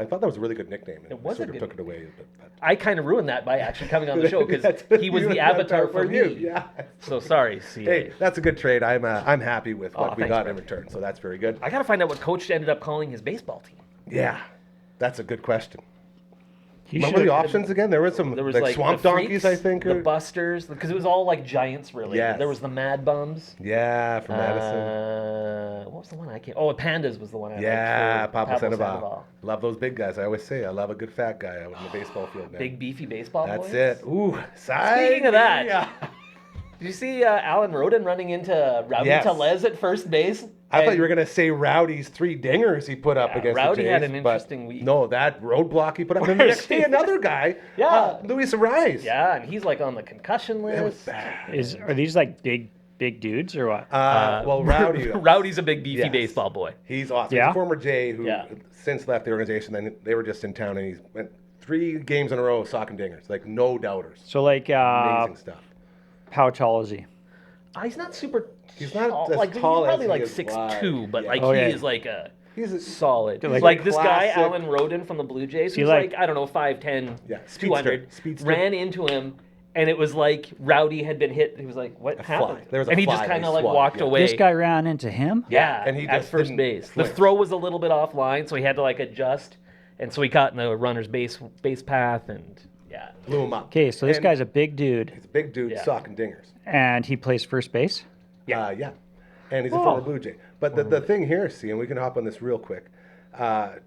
thought that was a really good nickname. And It was sort a of good took it away. But I kind of ruined that by actually coming on the show because he was You the were avatar for you. me. Yeah. So sorry, CA. Hey, that's a good trade. I'm happy with what we thanks, got man. in return, so that's very good. I got to find out what coach ended up calling his baseball team. Yeah, that's a good question. He What were the should- options again? There was some There was like swamp the donkeys, Freaks, I think. the Busters, because it was all like Giants related. Yes. There was the Mad Bums. Yeah, from Madison. What was the one I can't? Oh, Pandas was the one I Yeah, liked. for Pablo Pablo Sandoval. Love those big guys. I always say I love a good fat guy out in the baseball field, man. Big beefy baseball That's boys. it. Ooh, Speaking of that, yeah. did you see Alan Roden running into Rowdy Yes. Tellez at first base? I thought you were gonna say Rowdy's 3 dingers he put up Yeah, against Rowdy the Jays, had an but interesting week. No, that roadblock he put up. And the next day, another guy, Yeah. Luis Arise. Yeah, and he's like on the concussion list. It was bad. Are these like big dudes or what? Well, Rowdy. Rowdy's a big beefy Yes. baseball boy. He's awesome. Yeah? He's a former Jay who Yeah. since left the organization. Then they were just in town, and he went 3 games in a row socking dingers, like no doubters. So like Amazing stuff. how tall is he? He's not super. He's not tall. as like tall he's as probably he like is 6'2", wide. but Yeah. like Oh, he yeah. is like a He's a solid. Like Like this guy, classic- Alan Roden from the Blue Jays, He who's like- like I don't know 5'10", Yeah, 200, speedster. ran into him. And it was like Rowdy had been hit. He was like, "What happened?" fly. There was a and he fly just that kind he of like swatted, walked yeah. away. This guy ran into him? yeah, and he at just first didn't base. The flinch. throw was a little bit offline, so he had to like adjust, and so he caught in the runner's base path, and yeah, Blew him up. Okay, so this And guy's a big dude he's a big dude Yeah. socking dingers. and he plays first base. Yeah. And he's a Oh. former Blue Jay. But the thing here, see, and we can hop on this real quick.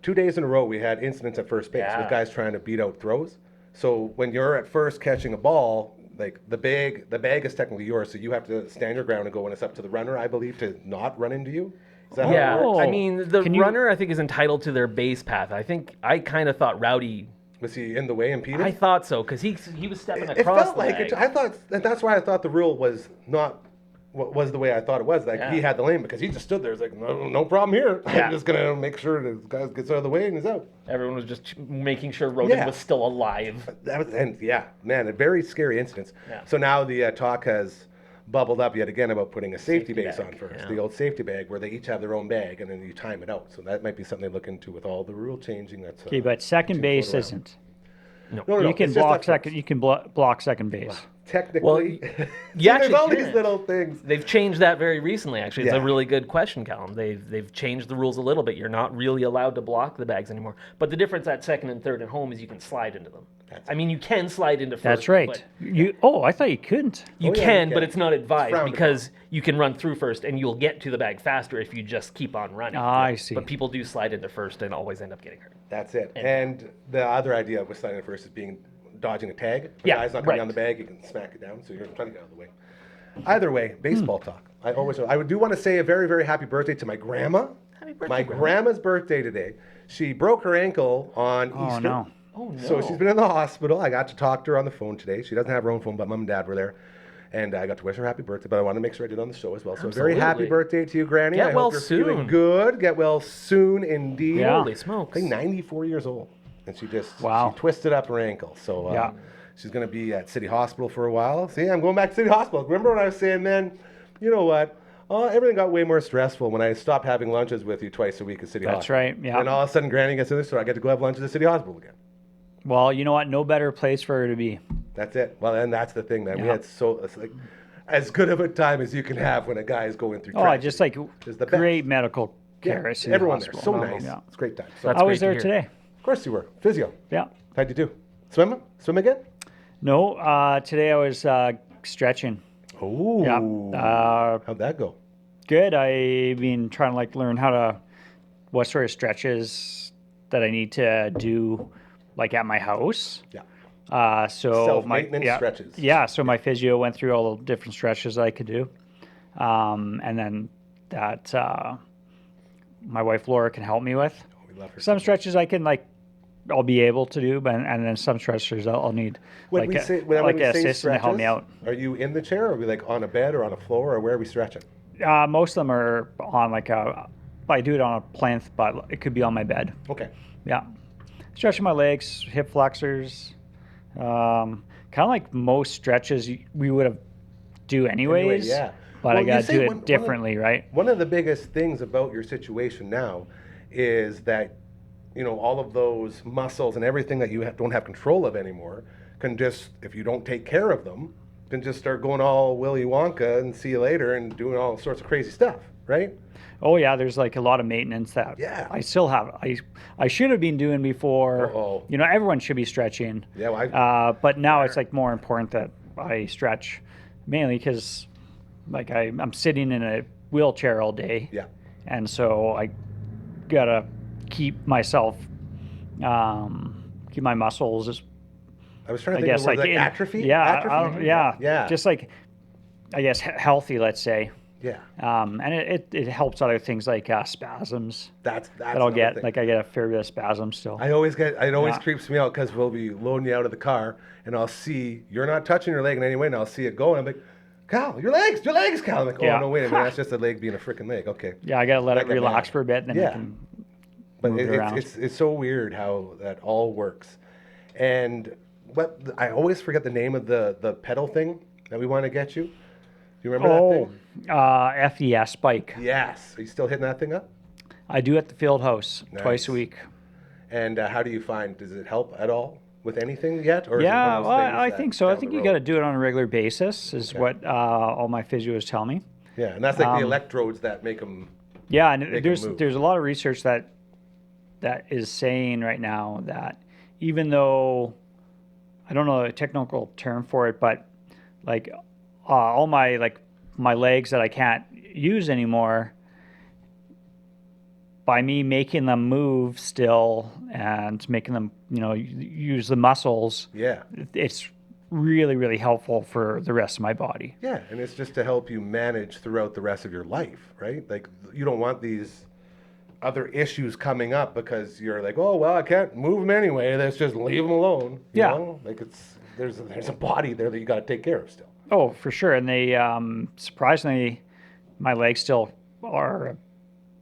2 days in a row, we had incidents at first base Yeah. with guys trying to beat out throws. So when you're at first catching a ball, like the bag is technically yours, so you have to stand your ground and go when it's up to the runner, I believe, to not run into you. Is that how it yeah. works? I mean, the Can you- runner I think is entitled to their base path. I kind of thought Rowdy. Was he in the way impeded? I thought so because he was stepping It across felt the like bag. it. I thought, and that's why I thought the rule was not what was the way I thought it was. Like he Yeah. had the lane because he just stood there. It's like no problem here. Yeah. I'm just gonna make sure the guy gets out of the way and he's out. Everyone was just making sure Roden Yeah. was still alive. That was, and yeah, man, a very scary incident. Yeah. So now the talk has bubbled up yet again about putting a safety base bag, on first, yeah. the old safety bag where they each have their own bag and then you time it out. So that might be something to look into with all the rule changing. That's Okay, but second too base float around. isn't. No, You can it's just block up second. first. You can block second base. Technically, Well, See, you there's actually all these can't. little things. They've changed that very recently. Actually, it's Yeah. a really good question, Callum. They've changed the rules a little bit. You're not really allowed to block the bags anymore. But the difference at second and third and home is you can slide into them. I mean, you can slide into first. That's right. But You. Oh, I thought you couldn't. you Oh, yeah, can, you but can. it's not advised frowned because you can run through first and you'll get to the bag faster if you just keep on running. Ah, I see. But people do slide into first and always end up getting hurt. That's it. And the other idea with sliding first is dodging a tag. If the Yeah, guy's not going to be right. on the bag, you can smack it down. So you're trying to get out of the way. Either way, baseball talk. I do want to say a very, very happy birthday to my grandma. Happy birthday, My Grandma. grandma's birthday today. She broke her ankle on Oh Easter. no. Oh no! So she's been in the hospital. I got to talk to her on the phone today. She doesn't have her own phone, but mom and dad were there. And I got to wish her happy birthday, but I wanted to make sure I did on the show as well. So very happy Absolutely. birthday to you, Granny. Get I well hope you're feeling soon. good. Get well soon indeed. Yeah. Holy I smokes! think 94 years old. And she just Wow. she twisted up her ankle. So Yeah. she's going to be at City Hospital for a while. See, I'm going back to City Hospital. Remember when I was saying, man, you know what? Everything got way more stressful when I stopped having lunches with you twice a week at City That's Hospital. right, yeah. And all of a sudden, Granny gets in there, so I get to go have lunch at the City Hospital again. Well, you know what? No better place for her to be. That's it. Well, and that's the thing, man. We Yeah. had it's like as good of a time as you can have when a guy is going through Oh, tragedy. just like It's the best. great medical care. Yeah, at City everyone there. Hospital. So No, nice. Yeah. It's a great time. So, That's I was great there to hear. today. of course you were. Physio. Yeah. How'd you do? Swim? Swim again? No, today I was stretching. Oh. Yeah. How'd that go? Good. I've been trying to learn what sort of stretches that I need to do at my house. Yeah. So Self-maintenance stretches. Yeah. So my physio went through all the different stretches I could do. And then that my wife Laura can help me with. We love her. Some stretches I can I'll be able to do, but and then some stretches I'll need When we an say assistant to help me out. Are you in the chair, or are we on a bed or on a floor, or where are we stretching? Most of them are on I do it on a plinth, but it could be on my bed. Okay. Yeah, stretching my legs, hip flexors, kind of like most stretches we would have do anyways. yeah. But Well, I you got to say do one it of- differently, right? One of the biggest things about your situation now is that, all of those muscles and everything that you don't have control of anymore can just, if you don't take care of them, can just start going all Willy Wonka and see you later and doing all sorts of crazy stuff, right? Oh yeah, there's like a lot of maintenance that I still have. I should have been doing before. Uh-oh. Everyone should be stretching. Yeah, well, but now it's like more important that I stretch, mainly because like I'm sitting in a wheelchair all day. Yeah. And so I gotta keep myself, keep my muscles as. I was trying to think of the word, like atrophy. Yeah, atrophy? Yeah. Just like, I guess healthy, let's say. Yeah. And it helps other things like spasms. That's that I'll get. thing. Like I get a fair bit of spasms still. It always creeps me out because we'll be loading you out of the car and I'll see you're not touching your leg in any way, and I'll see it go and I'm like, Cal, your legs, Cal. I'm like, oh no, wait a minute, that's just a leg being a freaking leg. Okay. Yeah, I gotta let it relax for a bit, and then I can move it around. It's so weird how that all works. And I always forget the name of the pedal thing that we want to get you. Do you remember that thing? FES bike. Yes. Are you still hitting that thing up? I do at the field house twice a week. And how do you find? Does it help at all with anything yet? Or yeah, I think so. I think you got to do it on a regular basis, is what all my physios tell me. Yeah, and that's like the electrodes that make them. Yeah, and there's a lot of research that is saying right now that even though I don't know the technical term for it, but like all my legs that I can't use anymore, by me making them move still and making them, use the muscles, it's really, really helpful for the rest of my body. Yeah, and it's just to help you manage throughout the rest of your life, right? Like, you don't want these other issues coming up because you're like, oh, well, I can't move them anyway. Let's just leave them alone. You know? Like, there's a body there that you got to take care of still. Oh, for sure. And they, surprisingly, my legs still are a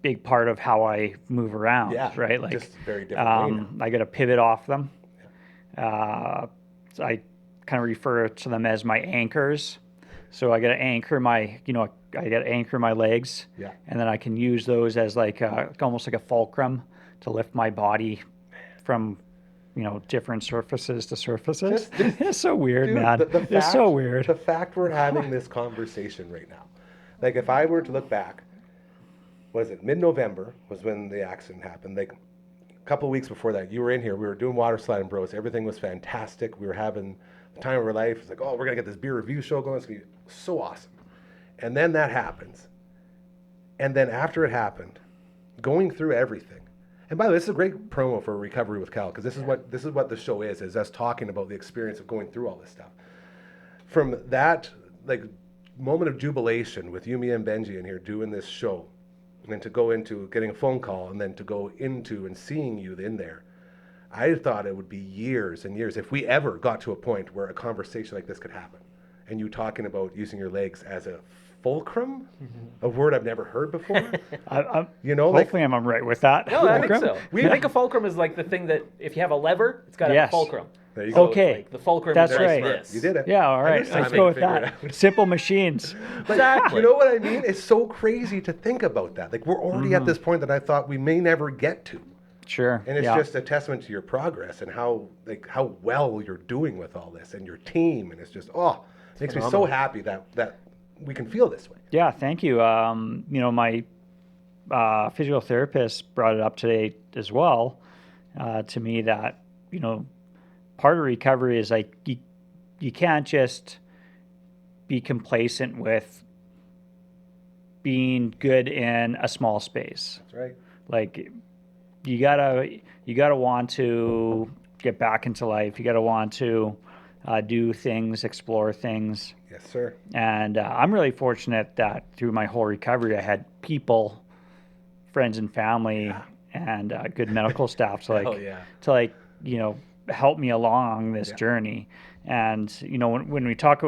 big part of how I move around. Yeah, right. Like, just very different. I got to pivot off them. So I kind of refer to them as my anchors. So I got to anchor my, I got to anchor my legs. Yeah. And then I can use those as like almost like a fulcrum to lift my body from, different surfaces to surfaces. It's so weird, dude, man. It's so weird. The fact we're having this conversation right now, like if I were to look back, was it mid-November was when the accident happened? Like a couple of weeks before that, you were in here. We were doing water sliding bros. Everything was fantastic. We were having the time of our life. It's like, oh, we're gonna get this beer review show going. It's gonna be so awesome. And then that happens. And then after it happened, going through everything. And by the way, this is a great promo for Recovery with Cal, because this is what the show is us talking about the experience of going through all this stuff. From that moment of jubilation with you, me, and Benji in here doing this show, and then to go into getting a phone call, and then to go into and seeing you in there, I thought it would be years and years if we ever got to a point where a conversation like this could happen. And you talking about using your legs as a fulcrum, a word I've never heard before. Hopefully I'm right with that. No, I think so. I think a fulcrum is like the thing that if you have a lever, it's got to have a fulcrum. There you go. Okay, the fulcrum that's is right. this. You did it. Yeah, all right. Let's go with that. Simple machines. Exactly. You know what I mean? It's so crazy to think about that. Like, we're already at this point that I thought we may never get to. Sure. And it's just a testament to your progress and how well you're doing with all this and your team. And it's just, it makes me so happy that we can feel this way. Yeah, thank you. My physiotherapist brought it up today as well to me that, part of recovery is like you can't just be complacent with being good in a small space. That's right. Like you gotta want to get back into life. You gotta want to do things, explore things. Yes, sir. And I'm really fortunate that through my whole recovery, I had people, friends and family, and good medical staff to help me along this journey. And when you talked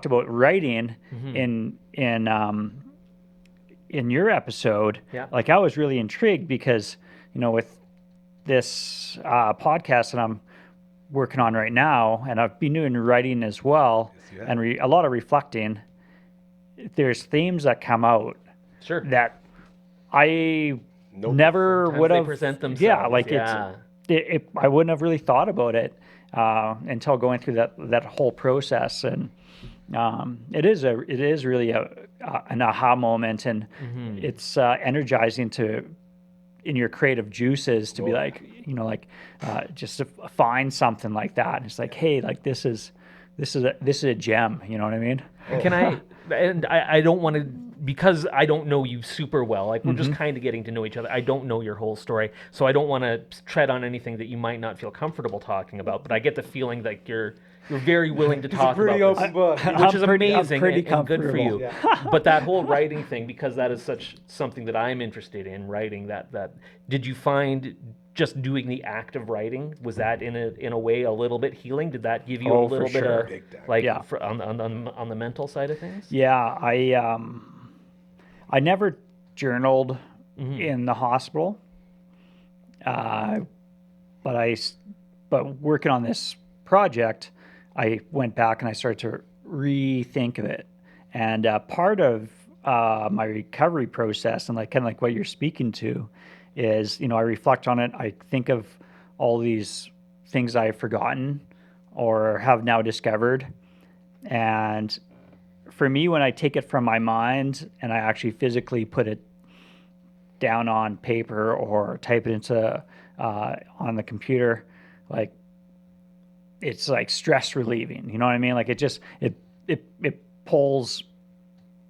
about writing in your episode, like I was really intrigued because with this podcast that I'm working on right now, and I've been doing writing as well, and a lot of reflecting. There's themes that come out that I Nope. never Sometimes would they have present themselves. Yeah, like yeah. I wouldn't have really thought about it until going through that whole process, and it is really an aha moment, and it's energizing in your creative juices to be like, just to find something like that. And it's like, hey, like this is a gem. You know what I mean? Can I don't want to, because I don't know you super well, like we're just kind of getting to know each other. I don't know your whole story, so I don't want to tread on anything that you might not feel comfortable talking about, but I get the feeling that you're very willing to talk about this, open book. which is amazing and good for you. Yeah. But that whole writing thing, because that is something that I'm interested in, writing, that did you find just doing the act of writing, was that in a way a little bit healing? Did that give you a little bit sure. of like on the mental side of things? Yeah, I never journaled in the hospital, but working on this project, I went back and I started to rethink of it. And part of my recovery process, and kind of like what you're speaking to, is, I reflect on it. I think of all these things I've forgotten or have now discovered. And for me, when I take it from my mind and I actually physically put it down on paper or type it into on the computer, like, it's like stress relieving. You know what I mean? Like it pulls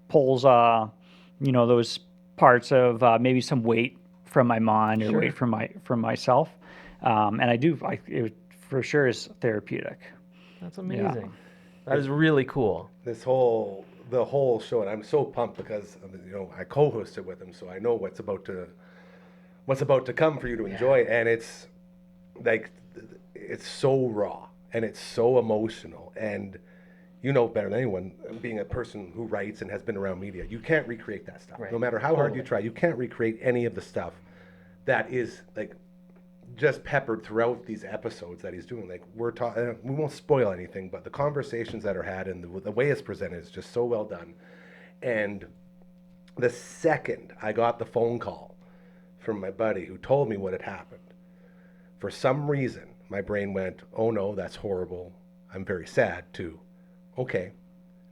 those parts of maybe some weight from my mind or weight from myself. And it for sure is therapeutic. That's amazing. Yeah. That is really cool. The whole show, and I'm so pumped because I co-hosted with him, so I know what's about to come for you to enjoy, and it's like it's so raw and it's so emotional, and better than anyone, being a person who writes and has been around media, you can't recreate that stuff. Right. No matter how hard you try, you can't recreate any of the stuff that is like just peppered throughout these episodes that he's doing. Like we won't spoil anything, but the conversations that are had and the way it's presented is just so well done. And the second I got the phone call from my buddy who told me what had happened, for some reason my brain went, oh no, that's horrible, I'm very sad, to okay,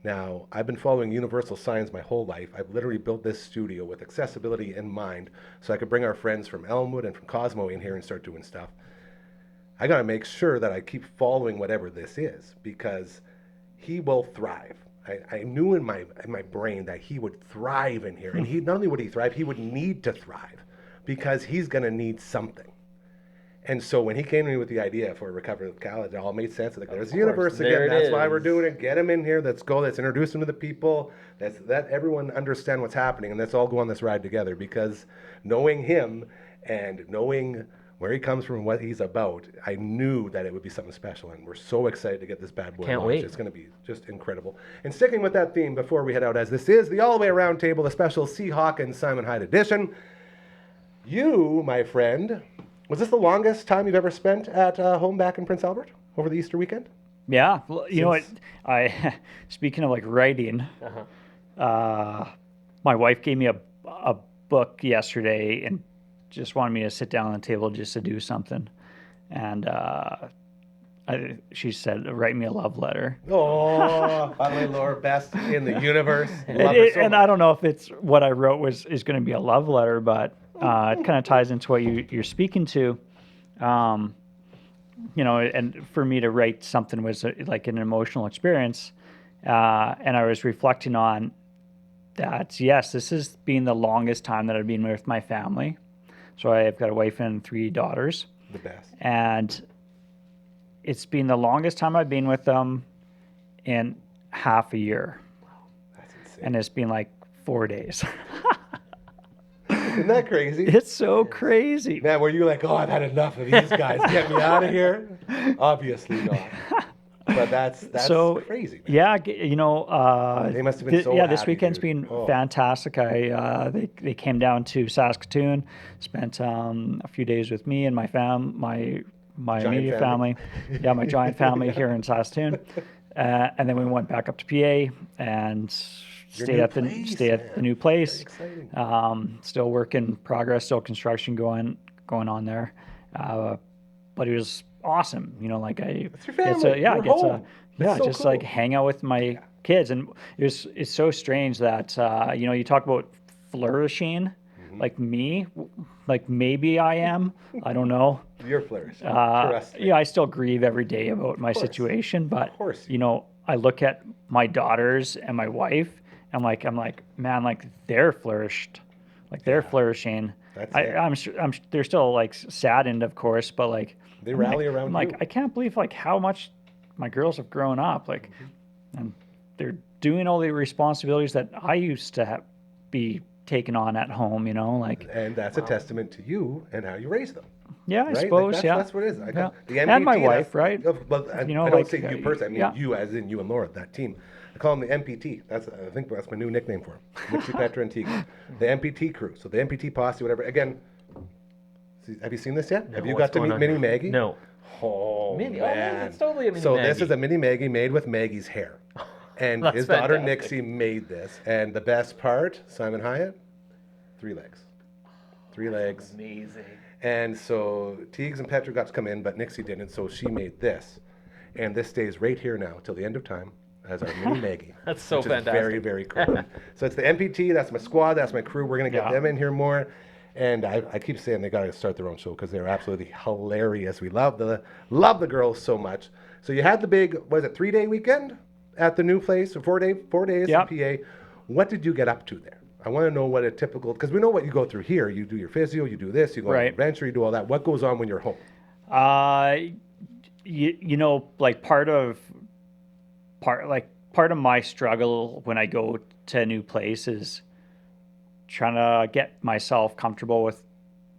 now I've been following universal signs my whole life. I've literally built this studio with accessibility in mind so I could bring our friends from Elmwood and from Cosmo in here and start doing stuff. I got to make sure that I keep following whatever this is, because he will thrive. I knew in my brain that he would thrive in here, and he not only would he thrive, he would need to thrive, because he's going to need something. And so when he came to me with the idea for Recovery with Cal, it all made sense. Like, there's the universe again. That's why we're doing it. Get him in here. Let's go. Let's introduce him to the people. Let everyone understand what's happening, and let's all go on this ride together. Because knowing him and knowing where he comes from and what he's about, I knew that it would be something special. And we're so excited to get this bad boy launched. Wait. It's going to be just incredible. And sticking with that theme before we head out, as this is the All the Way Around Table, the special SeaHawk and Simon Hyde edition. You, my friend, was this the longest time you've ever spent at home back in Prince Albert over the Easter weekend? Yeah. Well, you know what? Speaking of like writing, my wife gave me a book yesterday and just wanted me to sit down on the table just to do something. And she said, write me a love letter. Oh, my Lord, best in the universe. And I don't know if it's what I wrote is going to be a love letter, but it kind of ties into what you're speaking to. And for me to write something was like an emotional experience. And I was reflecting on that, yes, this has been the longest time that I've been with my family. So I've got a wife and 3 daughters. The best. And it's been the longest time I've been with them in half a year. Wow, that's insane. And it's been like 4 days. Isn't that crazy? It's so crazy. Man, were you like, oh, I've had enough of these guys. Get me out of here? Obviously not. But that's so crazy, man. Yeah, they must have been so this happy, weekend's dude. been fantastic. They came down to Saskatoon, spent a few days with me and my immediate family. Yeah, my giant family here in Saskatoon. And then we went back up to PA and stay at the new place. Still work in progress, still construction going on there. But it was awesome, like It's your family. Just cool. Like hang out with my kids, and it's so strange that you talk about flourishing. Like me, like maybe I am. I don't know. You're flourishing. Trust me. Yeah, I still grieve every day about my situation, but I look at my daughters and my wife, and I'm like, man, like they're flourished, like they're flourishing. I'm sure they're still like saddened, of course, but like they rally around. I'm like, I can't believe like how much my girls have grown up, like, and they're doing all the responsibilities that I used to be taken on at home, like. And that's a testament to you and how you raise them. Yeah, I suppose. That's what it is. The MPT, and my wife, right? But I don't say you personally. I mean you, as in you and Laura, that team. I call them the MPT. I think that's my new nickname for them. Nixie, Petra, and Tegan. The MPT crew. So the MPT posse, whatever. Again, have you seen this yet? No, have you got to meet Mini Maggie? No. Oh, man. It's totally a Mini So Maggie. this is a Mini Maggie made with Maggie's hair. And his daughter Nixie made this. And the best part, Simon Hyatt, 3 legs. 3 legs. Amazing. And so Teagues and Petra got to come in, but Nixie didn't, so she made this. And this stays right here now till the end of time as our Mini Maggie. That's so fantastic. Very, very cool. So it's the MPT, that's my squad, that's my crew. We're going to get them in here more. And I keep saying they got to start their own show because they're absolutely hilarious. We love the girls so much. So you had the big, 3-day weekend at the new place, or 4 days in PA. What did you get up to there? I want to know what a typical, because we know what you go through here. You do your physio, you do this, you go on an adventure, you do all that. What goes on when you're home? Like part of my struggle when I go to a new place is trying to get myself comfortable with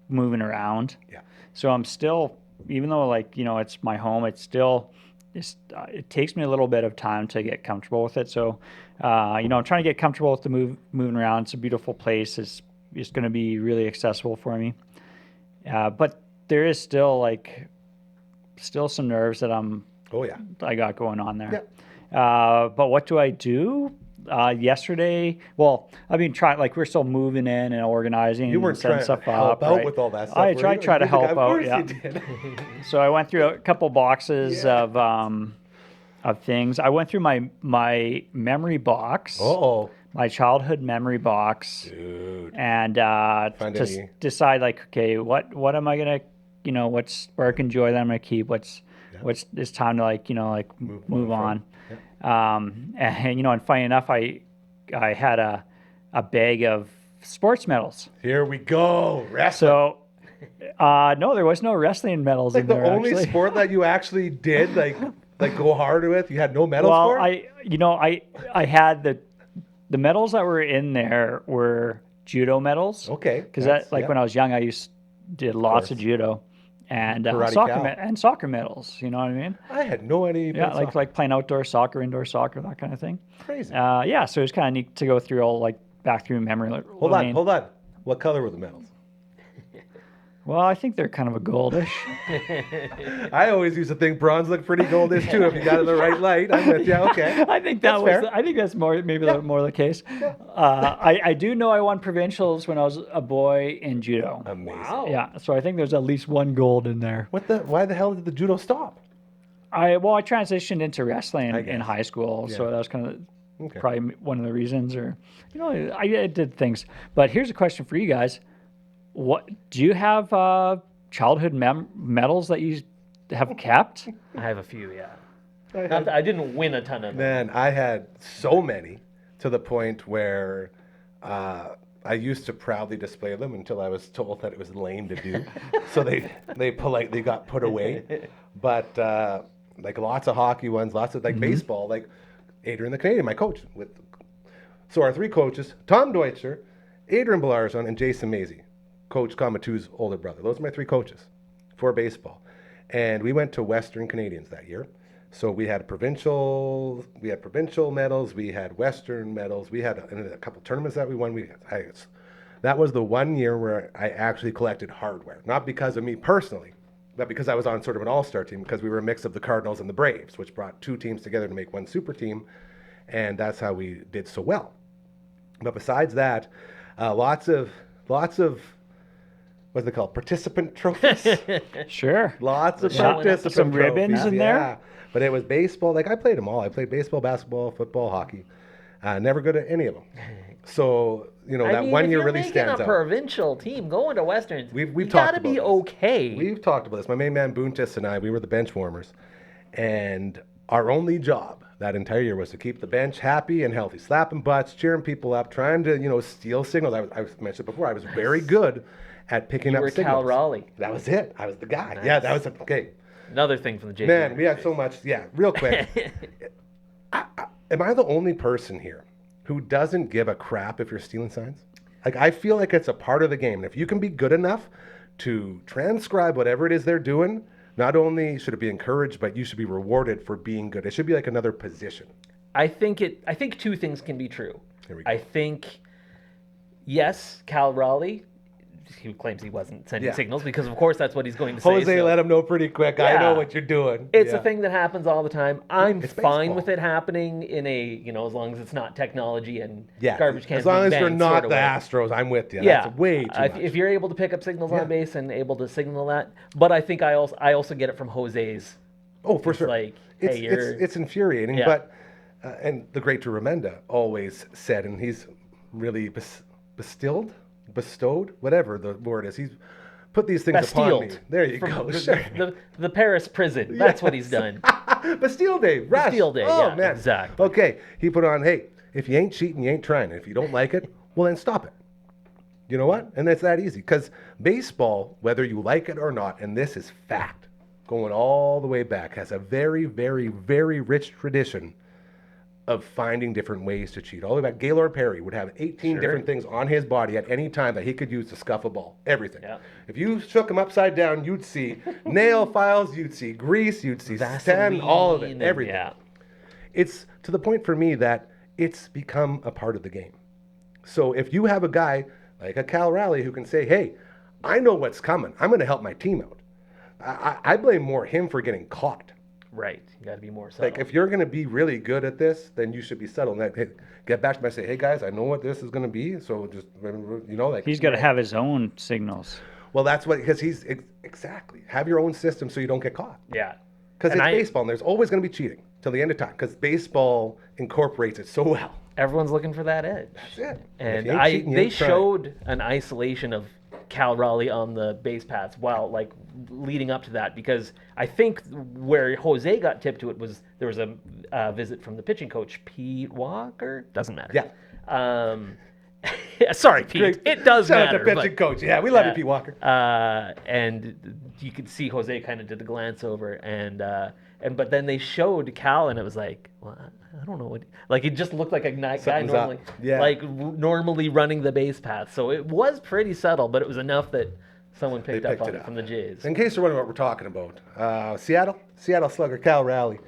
moving around. Yeah. So I'm still, even though it's my home, it takes me a little bit of time to get comfortable with it. So, I'm trying to get comfortable with the moving around. It's a beautiful place. It's going to be really accessible for me. But there is still some nerves that I got going on there. Yeah. But what do I do? Yesterday, I've been trying, we're still moving in and organizing. You weren't and setting trying to help out with all that stuff. I tried to help out. Yeah. You did. So I went through a couple boxes of things. I went through my memory box. My childhood memory box. Dude. And to decide okay, what am I gonna, what spark and joy that I'm gonna keep? What's it's time to move on. And funny enough, I had a bag of sports medals. Here we go. Wrestling. So, no, there was no wrestling medals in there. The only sport that you actually did go hard with, you had no medals for? I had the medals that were in there were judo medals. Okay. Because when I was young, I did lots of judo. And soccer medals, you know what I mean? I had no idea. Yeah, like playing outdoor soccer, indoor soccer, that kind of thing. Crazy. So it was kind of neat to go through all back through memory lane. Hold on. What color were the medals? Well, I think they're kind of a goldish. I always used to think bronze looked pretty goldish too if you got it in the right light. I'm with you. Okay. I think I think that's more the case. Yeah. I do know I won provincials when I was a boy in judo. Amazing. Wow. Yeah. So I think there's at least one gold in there. Why the hell did the judo stop? I transitioned into wrestling in high school, so that was kind of probably one of the reasons. Or I did things. But here's a question for you guys. What do you have childhood medals that you have kept? I have a few, yeah. I didn't win a ton of them. Man, I had so many to the point where I used to proudly display them until I was told that it was lame to do. So they politely got put away. But lots of hockey ones, lots of baseball, Adrian the Canadian, my coach. So our 3 coaches, Tom Deutscher, Adrian Belarzon, and Jason Mazie. Coach Kamatu's older brother. Those are my 3 coaches for baseball. And we went to Western Canadians that year. So we had provincial medals, we had Western medals, we had a couple tournaments that we won. That was the one year where I actually collected hardware. Not because of me personally, but because I was on sort of an all-star team, because we were a mix of the Cardinals and the Braves, which brought 2 teams together to make one super team. And that's how we did so well. But besides that, lots of what's it called? Participant trophies. Sure. Lots of Showing up. participant Some ribbons trophies. in there? But it was baseball. Like I played them all. I played baseball, basketball, football, hockey. Never good at any of them. So that 1 year really stands out. If you're making a provincial team going to Westerns, we've you talked gotta about be this. okay. We've talked about this. My main man Buntis and I, we were the bench warmers, and our only job that entire year was to keep the bench happy and healthy, slapping butts, cheering people up, trying to steal signals. I mentioned before, I was very good at picking up were signals. Cal Raleigh. That was it. I was the guy. Nice. Yeah, that was okay. Another thing from the JV. Man, we had so much. Yeah, real quick. Am I the only person here who doesn't give a crap if you're stealing signs? Like, I feel like it's a part of the game. And if you can be good enough to transcribe whatever it is they're doing, not only should it be encouraged, but you should be rewarded for being good. It should be like another position. I think two things can be true. Here we go. I think, yes, Cal Raleigh, he claims he wasn't sending signals because, of course, that's what he's going to say. Jose let him know pretty quick. I know what you're doing. It's a thing that happens all the time. I'm It's fine baseball. with it happening in a, as long as it's not technology and Yeah, garbage cans. as long as being you're banged not sort of the way. Astros, I'm with you. Yeah, That's way too much. if you're able to pick up signals on base and able to signal that, but I think I also get it from Jose's. Oh, for sure. Like, it's, hey, you're it's infuriating, Yeah. but and the great Remenda always said, and he's really bestowed, whatever the word is. He's put these things upon me. Bastilled. There you from go. Sure. the Paris prison. That's what he's done. Bastille Day, rush. Bastille Day, Oh, yeah, man. exactly. Okay, he put on, hey, if you ain't cheating, you ain't trying. If you don't like it, well, then stop it. You know what? And it's that easy. Because baseball, whether you like it or not, and this is fact, going all the way back, has a very, very, very rich tradition of finding different ways to cheat. All the way back, Gaylord Perry would have 18 different things on his body at any time that he could use to scuff a ball. Everything. Yeah. If you shook him upside down, you'd see nail files, you'd see grease, you'd see sand, all of it, and- everything. Yeah. It's to the point for me that it's become a part of the game. So if you have a guy like a Cal Raleigh who can say, hey, I know what's coming. I'm going to help my team out. I blame more him for getting caught. Right. You got to be more subtle. Like, if you're going to be really good at this, then you should be subtle. And hey, get back to me and say, hey, guys, I know what this is going to be. So just, like. He's got to have his own signals. Well, that's what, because he's, exactly. Have your own system so you don't get caught. Yeah. Because it's baseball, and there's always going to be cheating till the end of time. Because baseball incorporates it so well. Everyone's looking for that edge. That's it. And If you ain't cheating, you they ain't trying. showed an isolation of Cal Raleigh on the base paths leading up to that, because I think where Jose got tipped to it was there was a visit from the pitching coach, Pete Walker. Doesn't matter. Yeah. Sorry, Pete. Great. It does Shout matter. out to pitching coach. Yeah, we love you, Pete Walker. And you could see Jose kind of did the glance over, but then they showed Cal, and it was like, well, I don't know what. Like, it just looked like a guy Something's normally, up. Yeah. normally running the base path. So it was pretty subtle, but it was enough that someone picked up picked on it it up. from the Jays. In case you're wondering what we're talking about, Seattle slugger Cal Raleigh.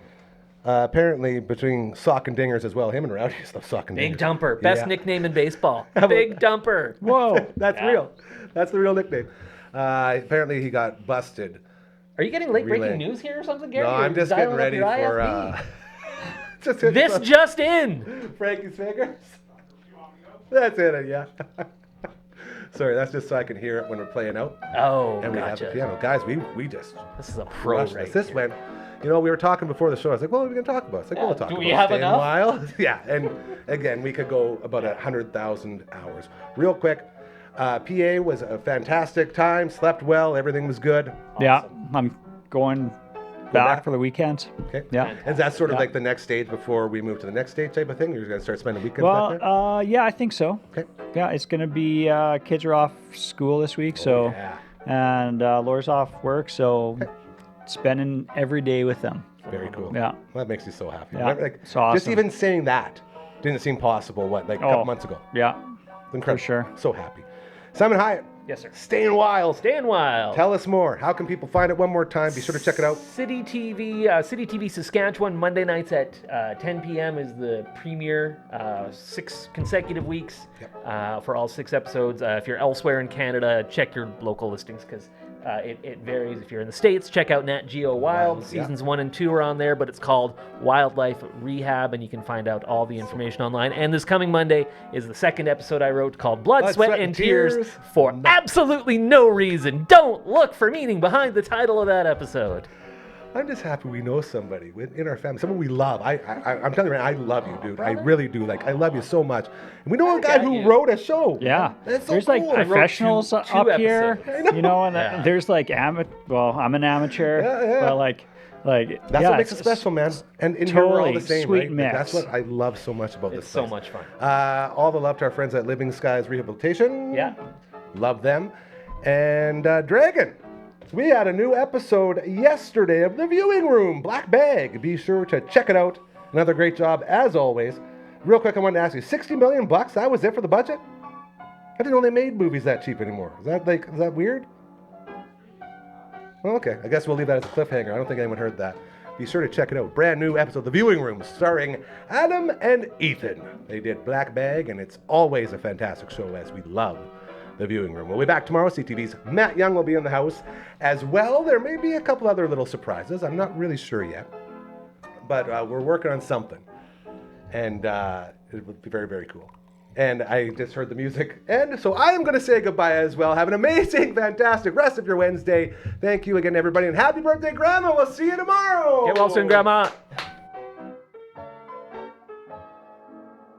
Apparently, between sock and dingers as well, him and Rowdy love sock and dingers. Big Dumper, best Yeah. nickname in baseball. Big Dumper. Whoa. That's real. That's the real nickname. Apparently, he got busted. Are you getting late Relay. breaking news here or something, Gary? No, I'm You're just getting dialing up ready your for IFB. this just in. Frankie's fingers. That's it. Yeah. Sorry, that's just so I can hear it when we're playing out. Oh, And we have gotcha. the piano. Guys, we just This is a pro crushed right this. This here. went, we were talking before the show. I was like, what are we going to talk about? It's like, Yeah. we'll talk Do about we have Stan enough? Wild. Yeah, and again, we could go about 100,000 hours. Real quick, PA was a fantastic time, slept well, everything was good. Yeah, I'm going back? back for the weekends. Okay. Yeah. Is that sort of Yeah. like the next stage before we move to the next stage type of thing? You're going to start spending weekends back there? Well, yeah, I think so. Okay. Yeah, it's going to be kids are off school this week, so yeah. and Laura's off work, so spending every day with them. Very cool. Yeah. Well, that makes me so happy. Yeah, Like, it's awesome. Just even saying that didn't seem possible, a couple months ago. Yeah, Incredible. sure. So happy. Simon Hyatt. Yes, sir. Staying Wild. Dan Wild. Tell us more. How can people find it one more time? Be sure to check it out. City TV Saskatchewan, Monday nights at 10 p.m. is the premiere, 6 consecutive weeks for all 6 episodes. If you're elsewhere in Canada, check your local listings because It varies. If you're in the States, check out Nat Geo Wild. Seasons 1 and 2 are on there, but it's called Wildlife Rehab, and you can find out all the information online. And this coming Monday is the second episode I wrote called Blood, Sweat, and Tears for absolutely no reason. Don't look for meaning behind the title of that episode. I'm just happy we know somebody in our family, someone we love. I'm telling you, I love you, dude. I really do. Like, I love you so much. And we know a guy who wrote a show. Yeah. That's so there's cool. like professionals up here, you know, and there's like well, I'm an amateur, but like that's what makes it special, man. And in here we're all the same, sweet right? mix. Like, that's what I love so much about this It's so place. much fun. All the love to our friends at Living Skies Rehabilitation. Yeah. Love them. And Dragon. We had a new episode yesterday of The Viewing Room, Black Bag. Be sure to check it out. Another great job, as always. Real quick, I wanted to ask you, $60 million, that was it for the budget? I didn't know they made movies that cheap anymore. Is that weird? Well, okay, I guess we'll leave that as a cliffhanger. I don't think anyone heard that. Be sure to check it out. Brand new episode of The Viewing Room, starring Adam and Ethan. They did Black Bag, and it's always a fantastic show, as we love The Viewing Room. We'll be back tomorrow. CTV's Matt Young will be in the house as well. There may be a couple other little surprises. I'm not really sure yet. But we're working on something. And it would be very, very cool. And I just heard the music. And so I am going to say goodbye as well. Have an amazing, fantastic rest of your Wednesday. Thank you again, everybody. And happy birthday, Grandma. We'll see you tomorrow. Get well soon, Grandma.